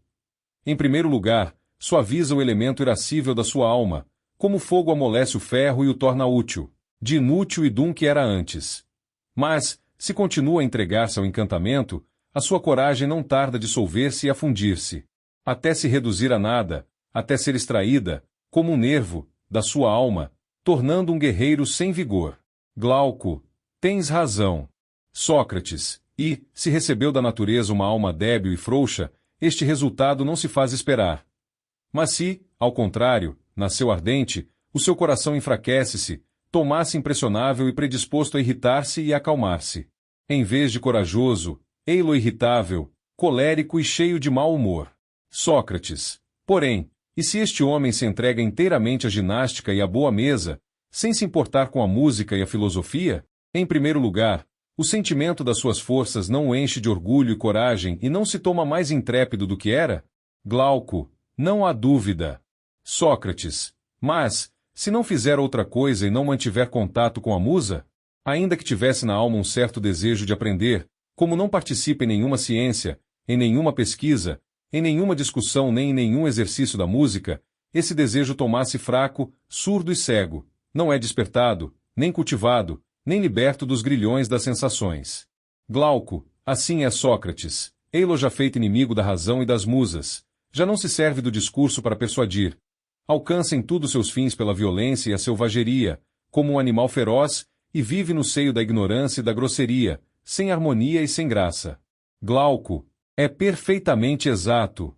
Speaker 2: Em primeiro lugar, suaviza o elemento irascível da sua alma, como o fogo amolece o ferro e o torna útil, de inútil e dum que era antes. Mas, se continua a entregar-se ao encantamento, a sua coragem não tarda a dissolver-se e a fundir-se, até se reduzir a nada, até ser extraída, como um nervo, da sua alma, tornando um guerreiro sem vigor. Glauco, tens razão. Sócrates, e, se recebeu da natureza uma alma débil e frouxa, este resultado não se faz esperar. Mas se, ao contrário, nasceu ardente, o seu coração enfraquece-se, torna-se impressionável e predisposto a irritar-se e acalmar-se. Em vez de corajoso, ei-lo irritável, colérico e cheio de mau humor. Sócrates, porém, e se este homem se entrega inteiramente à ginástica e à boa mesa, sem se importar com a música e a filosofia? Em primeiro lugar, o sentimento das suas forças não o enche de orgulho e coragem e não se toma mais intrépido do que era? Glauco, não há dúvida. Sócrates, mas, se não fizer outra coisa e não mantiver contato com a musa, ainda que tivesse na alma um certo desejo de aprender, como não participa em nenhuma ciência, em nenhuma pesquisa, em nenhuma discussão nem em nenhum exercício da música, esse desejo torna-se fraco, surdo e cego, não é despertado, nem cultivado, nem liberto dos grilhões das sensações. Glauco, assim é Sócrates, ei-lo já feito inimigo da razão e das musas, já não se serve do discurso para persuadir. Alcança em tudo seus fins pela violência e a selvageria, como um animal feroz, e vive no seio da ignorância e da grosseria, sem harmonia e sem graça. Glauco, é perfeitamente exato.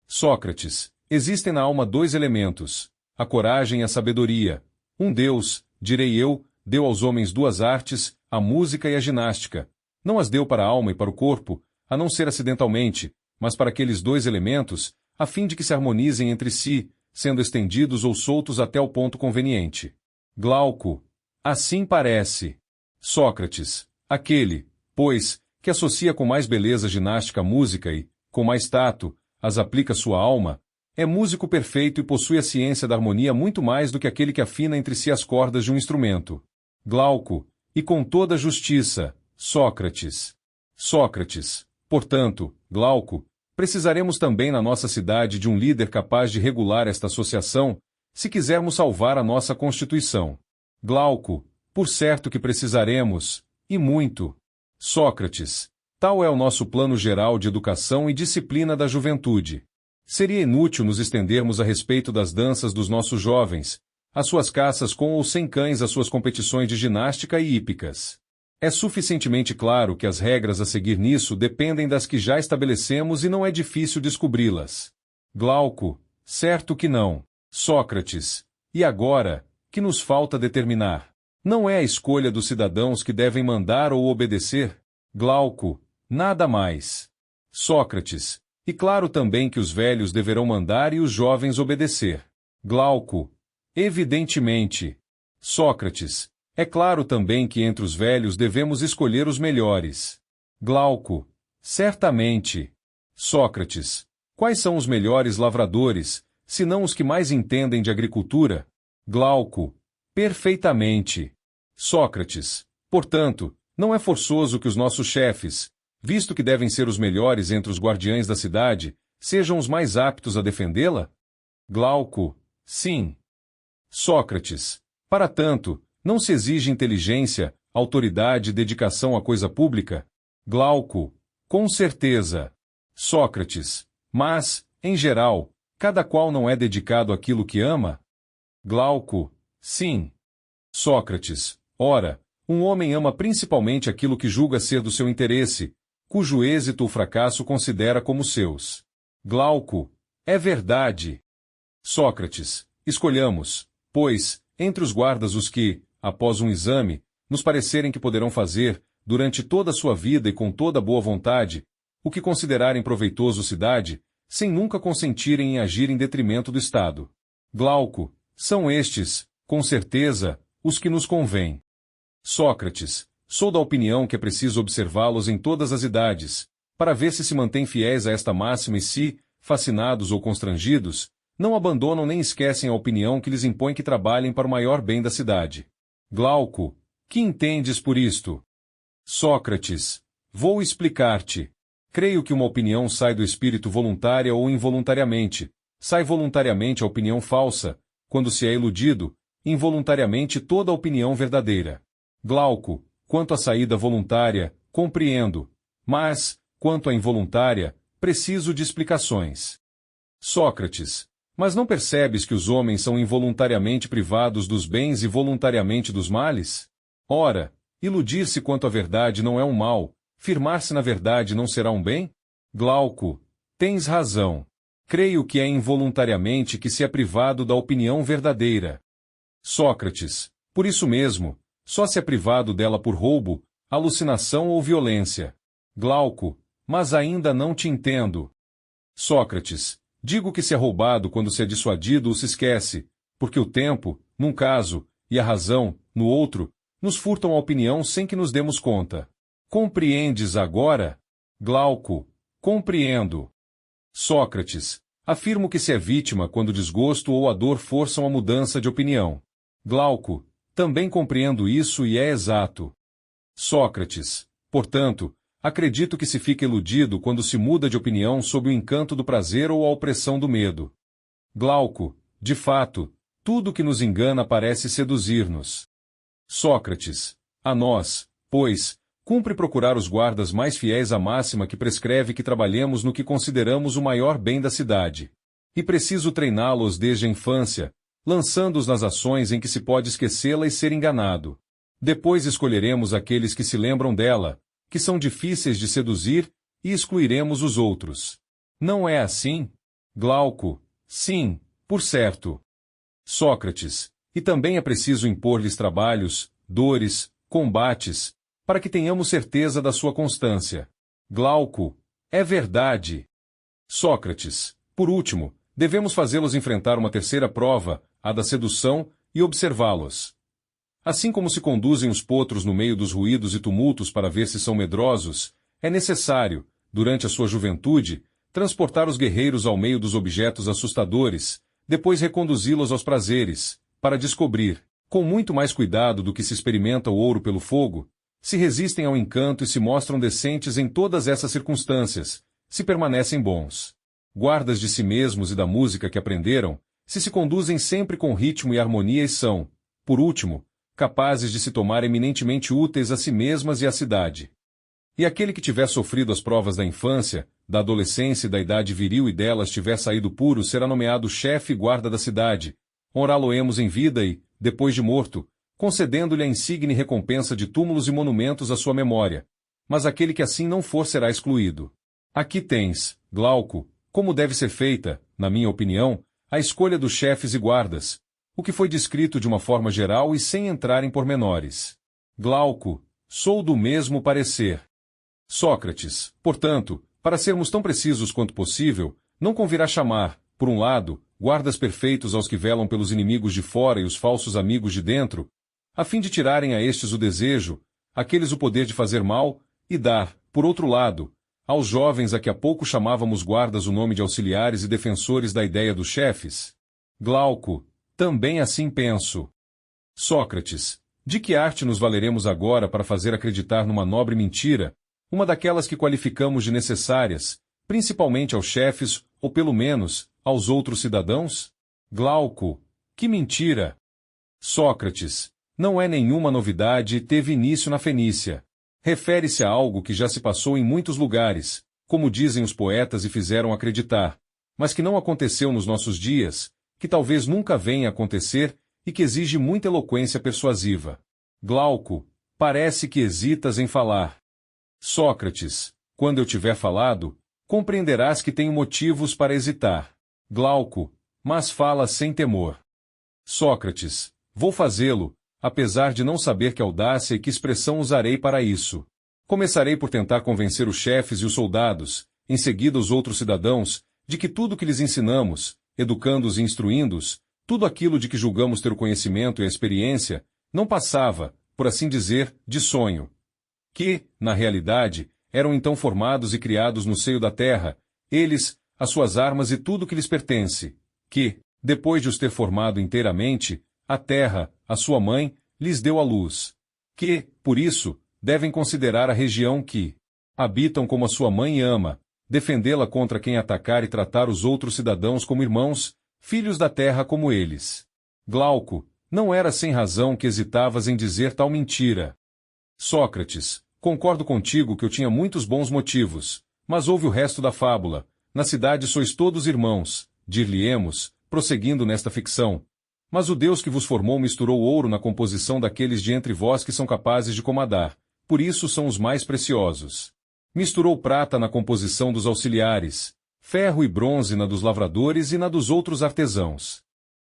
Speaker 2: Sócrates, existem na alma dois elementos, a coragem e a sabedoria. Um Deus, direi eu, deu aos homens duas artes, a música e a ginástica. Não as deu para a alma e para o corpo, a não ser acidentalmente, mas para aqueles dois elementos, a fim de que se harmonizem entre si, sendo estendidos ou soltos até o ponto conveniente. Glauco, assim parece. Sócrates, aquele, pois, que associa com mais beleza ginástica à música e, com mais tato, as aplica à sua alma, é músico perfeito e possui a ciência da harmonia muito mais do que aquele que afina entre si as cordas de um instrumento. Glauco, e com toda a justiça, Sócrates. Sócrates, portanto, Glauco, precisaremos também na nossa cidade de um líder capaz de regular esta associação, se quisermos salvar a nossa Constituição. Glauco, por certo que precisaremos, e muito. Sócrates, tal é o nosso plano geral de educação e disciplina da juventude. Seria inútil nos estendermos a respeito das danças dos nossos jovens, as suas caças com ou sem cães, as suas competições de ginástica e hípicas. É suficientemente claro que as regras a seguir nisso dependem das que já estabelecemos e não é difícil descobri-las. Glauco, certo que não. Sócrates, e agora, que nos falta determinar? Não é a escolha dos cidadãos que devem mandar ou obedecer? Glauco, nada mais. Sócrates, e claro também que os velhos deverão mandar e os jovens obedecer. Glauco, evidentemente. Sócrates, é claro também que entre os velhos devemos escolher os melhores. Glauco, certamente. Sócrates, quais são os melhores lavradores, senão os que mais entendem de agricultura? Glauco, perfeitamente. Sócrates, portanto, não é forçoso que os nossos chefes, visto que devem ser os melhores entre os guardiães da cidade, sejam os mais aptos a defendê-la? Glauco, sim. Sócrates, para tanto, não se exige inteligência, autoridade e dedicação à coisa pública? Glauco, com certeza. Sócrates, mas, em geral, cada qual não é dedicado àquilo que ama? Glauco, sim. Sócrates, ora, um homem ama principalmente aquilo que julga ser do seu interesse, cujo êxito ou fracasso considera como seus. Glauco, é verdade. Sócrates, escolhamos, pois, entre os guardas os que, após um exame, nos parecerem que poderão fazer, durante toda a sua vida e com toda boa vontade, o que considerarem proveitoso à cidade, sem nunca consentirem em agir em detrimento do Estado. Glauco, são estes, com certeza, os que nos convêm. Sócrates, sou da opinião que é preciso observá-los em todas as idades, para ver se mantêm fiéis a esta máxima e se, fascinados ou constrangidos, não abandonam nem esquecem a opinião que lhes impõe que trabalhem para o maior bem da cidade. Glauco, que entendes por isto? Sócrates, vou explicar-te. Creio que uma opinião sai do espírito voluntária ou involuntariamente. Sai voluntariamente a opinião falsa, quando se é iludido, involuntariamente toda a opinião verdadeira. Glauco, quanto à saída voluntária, compreendo. Mas, quanto à involuntária, preciso de explicações. Sócrates, mas não percebes que os homens são involuntariamente privados dos bens e voluntariamente dos males? Ora, iludir-se quanto à verdade não é um mal, firmar-se na verdade não será um bem? Glauco, tens razão. Creio que é involuntariamente que se é privado da opinião verdadeira. Sócrates, por isso mesmo, só se é privado dela por roubo, alucinação ou violência. Glauco, mas ainda não te entendo. Sócrates, digo que se é roubado quando se é dissuadido ou se esquece, porque o tempo, num caso, e a razão, no outro, nos furtam a opinião sem que nos demos conta. Compreendes agora? Glauco, compreendo. Sócrates, afirmo que se é vítima quando o desgosto ou a dor forçam a mudança de opinião. Glauco, também compreendo isso e é exato. Sócrates, portanto, acredito que se fica iludido quando se muda de opinião sob o encanto do prazer ou a opressão do medo. Glauco, de fato, tudo que nos engana parece seduzir-nos. Sócrates, a nós, pois, cumpre procurar os guardas mais fiéis à máxima que prescreve que trabalhemos no que consideramos o maior bem da cidade. E preciso treiná-los desde a infância, lançando-os nas ações em que se pode esquecê-la e ser enganado. Depois escolheremos aqueles que se lembram dela, que são difíceis de seduzir, e excluiremos os outros. Não é assim? Glauco, sim, por certo. Sócrates, e também é preciso impor-lhes trabalhos, dores, combates, para que tenhamos certeza da sua constância. Glauco, é verdade. Sócrates, por último, devemos fazê-los enfrentar uma terceira prova, a da sedução, e observá-los. Assim como se conduzem os potros no meio dos ruídos e tumultos para ver se são medrosos, é necessário, durante a sua juventude, transportar os guerreiros ao meio dos objetos assustadores, depois reconduzi-los aos prazeres, para descobrir, com muito mais cuidado do que se experimenta o ouro pelo fogo, se resistem ao encanto e se mostram decentes em todas essas circunstâncias, se permanecem bons. Guardas de si mesmos e da música que aprenderam, se conduzem sempre com ritmo e harmonia e são, por último, capazes de se tomar eminentemente úteis a si mesmas e à cidade. E aquele que tiver sofrido as provas da infância, da adolescência e da idade viril e delas tiver saído puro será nomeado chefe e guarda da cidade. Honrá-lo-emos em vida e, depois de morto, concedendo-lhe a insigne recompensa de túmulos e monumentos à sua memória. Mas aquele que assim não for será excluído. Aqui tens, Glauco, como deve ser feita, na minha opinião, a escolha dos chefes e guardas, o que foi descrito de uma forma geral e sem entrar em pormenores. Glauco, sou do mesmo parecer. Sócrates, portanto, para sermos tão precisos quanto possível, não convirá chamar, por um lado, guardas perfeitos aos que velam pelos inimigos de fora e os falsos amigos de dentro, a fim de tirarem a estes o desejo, àqueles o poder de fazer mal, e dar, por outro lado, aos jovens a que há pouco chamávamos guardas o nome de auxiliares e defensores da ideia dos chefes? Glauco, também assim penso. Sócrates, de que arte nos valeremos agora para fazer acreditar numa nobre mentira, uma daquelas que qualificamos de necessárias, principalmente aos chefes, ou pelo menos, aos outros cidadãos? Glauco, que mentira! Sócrates, não é nenhuma novidade e teve início na Fenícia. Refere-se a algo que já se passou em muitos lugares, como dizem os poetas e fizeram acreditar, mas que não aconteceu nos nossos dias, que talvez nunca venha a acontecer e que exige muita eloquência persuasiva. Glauco, parece que hesitas em falar. Sócrates, quando eu tiver falado, compreenderás que tenho motivos para hesitar. Glauco, mas fala sem temor. Sócrates, vou fazê-lo, apesar de não saber que audácia e que expressão usarei para isso. Começarei por tentar convencer os chefes e os soldados, em seguida os outros cidadãos, de que tudo o que lhes ensinamos, educando-os e instruindo-os, tudo aquilo de que julgamos ter o conhecimento e a experiência, não passava, por assim dizer, de sonho. Que, na realidade, eram então formados e criados no seio da terra, eles, as suas armas e tudo o que lhes pertence. Que, depois de os ter formado inteiramente, a terra, a sua mãe, lhes deu a luz. Que, por isso, devem considerar a região que Habitam como a sua mãe ama, defendê-la contra quem atacar e tratar os outros cidadãos como irmãos, filhos da terra como eles. Glauco, não era sem razão que hesitavas em dizer tal mentira. Sócrates, concordo contigo que eu tinha muitos bons motivos, mas ouve o resto da fábula. Na cidade sois todos irmãos, dir-lhe-emos, prosseguindo nesta ficção. Mas o Deus que vos formou misturou ouro na composição daqueles de entre vós que são capazes de comandar, por isso são os mais preciosos. Misturou prata na composição dos auxiliares, ferro e bronze na dos lavradores e na dos outros artesãos.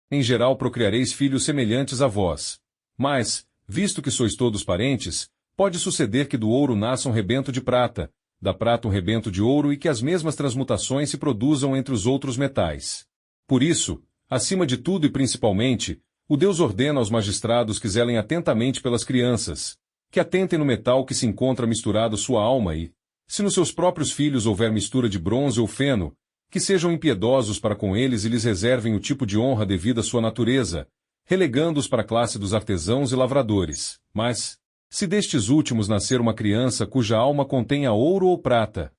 Speaker 2: Em geral procriareis filhos semelhantes a vós. Mas, visto que sois todos parentes, pode suceder que do ouro nasça um rebento de prata, da prata um rebento de ouro e que as mesmas transmutações se produzam entre os outros metais. Por isso, acima de tudo e principalmente, o Deus ordena aos magistrados que zelem atentamente pelas crianças, que atentem no metal que se encontra misturado sua alma e, se nos seus próprios filhos houver mistura de bronze ou feno, que sejam impiedosos para com eles e lhes reservem o tipo de honra devida à sua natureza, relegando-os para a classe dos artesãos e lavradores. Mas, se destes últimos nascer uma criança cuja alma contenha ouro ou prata,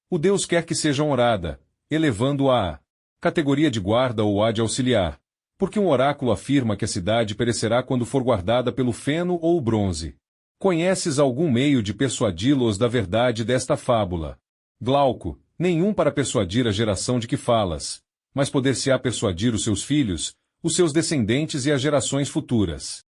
Speaker 2: o Deus quer que seja honrada, elevando-a à categoria de guarda ou a de auxiliar, porque um oráculo afirma que a cidade perecerá quando for guardada pelo feno ou o bronze. Conheces algum meio de persuadi-los da verdade desta fábula? Glauco, nenhum para persuadir a geração de que falas, mas poder-se-á persuadir os seus filhos, os seus descendentes e as gerações futuras.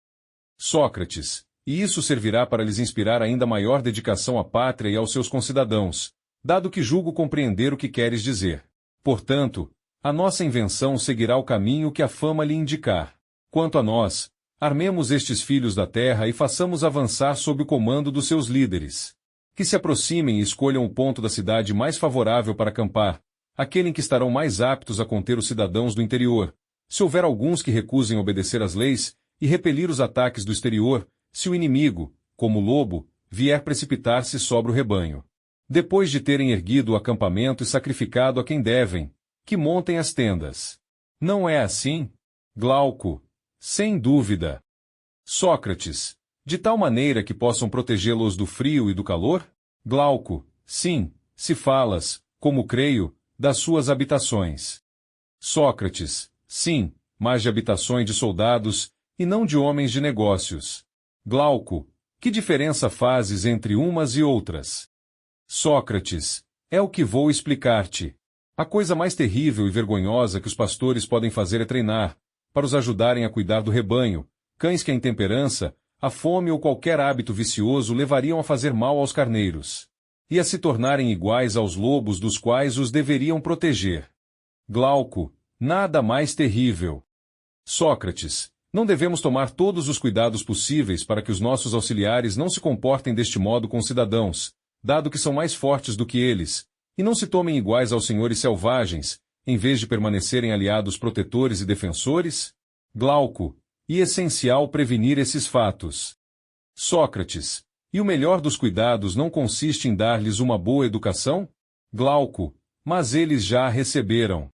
Speaker 2: Sócrates, e isso servirá para lhes inspirar ainda maior dedicação à pátria e aos seus concidadãos, dado que julgo compreender o que queres dizer. Portanto, a nossa invenção seguirá o caminho que a fama lhe indicar. Quanto a nós, armemos estes filhos da terra e façamos avançar sob o comando dos seus líderes. Que se aproximem e escolham o ponto da cidade mais favorável para acampar, aquele em que estarão mais aptos a conter os cidadãos do interior, se houver alguns que recusem obedecer às leis, e repelir os ataques do exterior, se o inimigo, como lobo, vier precipitar-se sobre o rebanho. Depois de terem erguido o acampamento e sacrificado a quem devem, que montem as tendas. Não é assim? Glauco, sem dúvida. Sócrates, de tal maneira que possam protegê-los do frio e do calor? Glauco, sim, se falas, como creio, das suas habitações. Sócrates, sim, mas de habitações de soldados, e não de homens de negócios. Glauco, que diferença fazes entre umas e outras? Sócrates, é o que vou explicar-te. A coisa mais terrível e vergonhosa que os pastores podem fazer é treinar, para os ajudarem a cuidar do rebanho, cães que a intemperança, a fome ou qualquer hábito vicioso levariam a fazer mal aos carneiros, e a se tornarem iguais aos lobos dos quais os deveriam proteger. Glauco, nada mais terrível. Sócrates, não devemos tomar todos os cuidados possíveis para que os nossos auxiliares não se comportem deste modo com cidadãos, dado que são mais fortes do que eles, e não se tomem iguais aos senhores selvagens, em vez de permanecerem aliados protetores e defensores? Glauco, e essencial prevenir esses fatos. Sócrates, e o melhor dos cuidados não consiste em dar-lhes uma boa educação? Glauco, mas eles já a receberam.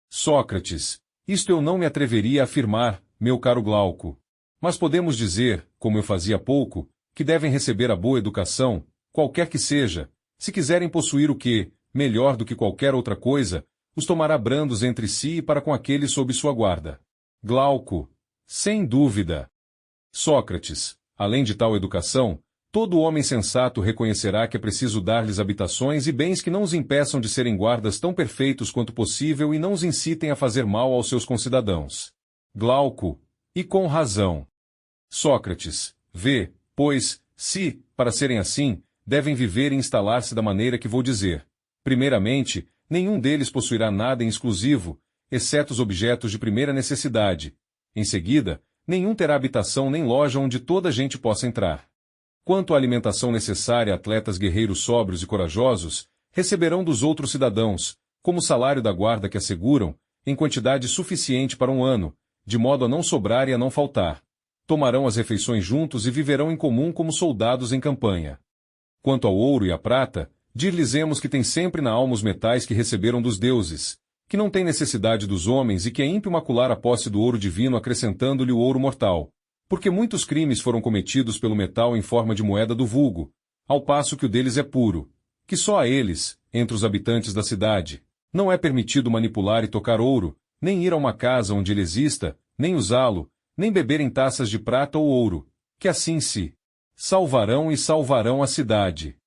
Speaker 2: Sócrates, isto eu não me atreveria a afirmar, meu caro Glauco. Mas podemos dizer, como eu fazia há pouco, que devem receber a boa educação, qualquer que seja, se quiserem possuir o que, melhor do que qualquer outra coisa, os tomará brandos entre si e para com aqueles sob sua guarda. Glauco, sem dúvida. Sócrates, além de tal educação, todo homem sensato reconhecerá que é preciso dar-lhes habitações e bens que não os impeçam de serem guardas tão perfeitos quanto possível e não os incitem a fazer mal aos seus concidadãos. Glauco, e com razão. Sócrates, vê, pois, se, para serem assim, devem viver e instalar-se da maneira que vou dizer. Primeiramente, nenhum deles possuirá nada em exclusivo, exceto os objetos de primeira necessidade. Em seguida, nenhum terá habitação nem loja onde toda a gente possa entrar. Quanto à alimentação necessária a atletas guerreiros sóbrios e corajosos, receberão dos outros cidadãos, como salário da guarda que asseguram, em quantidade suficiente para um ano, de modo a não sobrar e a não faltar. Tomarão as refeições juntos e viverão em comum como soldados em campanha. Quanto ao ouro e à prata, dir-lhes-emos que têm sempre na alma os metais que receberam dos deuses, que não têm necessidade dos homens e que é ímpio macular a posse do ouro divino acrescentando-lhe o ouro mortal, porque muitos crimes foram cometidos pelo metal em forma de moeda do vulgo, ao passo que o deles é puro, que só a eles, entre os habitantes da cidade, não é permitido manipular e tocar ouro, nem ir a uma casa onde ele exista, nem usá-lo, nem beber em taças de prata ou ouro, que assim se salvarão e salvarão a cidade.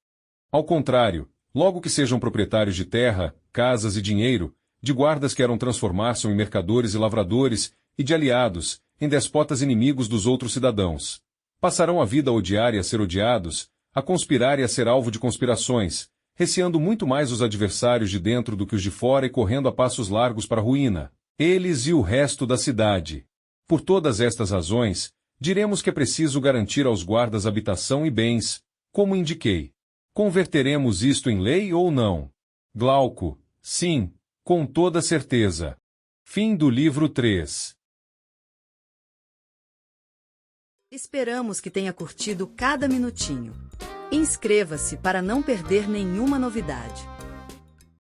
Speaker 2: Ao contrário, logo que sejam proprietários de terra, casas e dinheiro, de guardas que queiram transformar-se em mercadores e lavradores, e de aliados, em despotas inimigos dos outros cidadãos. Passarão a vida a odiar e a ser odiados, a conspirar e a ser alvo de conspirações, receando muito mais os adversários de dentro do que os de fora e correndo a passos largos para a ruína, eles e o resto da cidade. Por todas estas razões, diremos que é preciso garantir aos guardas habitação e bens, como indiquei. Converteremos isto em lei ou não? Glauco, sim, com toda certeza. Fim do livro 3.
Speaker 1: Esperamos que tenha curtido cada minutinho. Inscreva-se para não perder nenhuma novidade.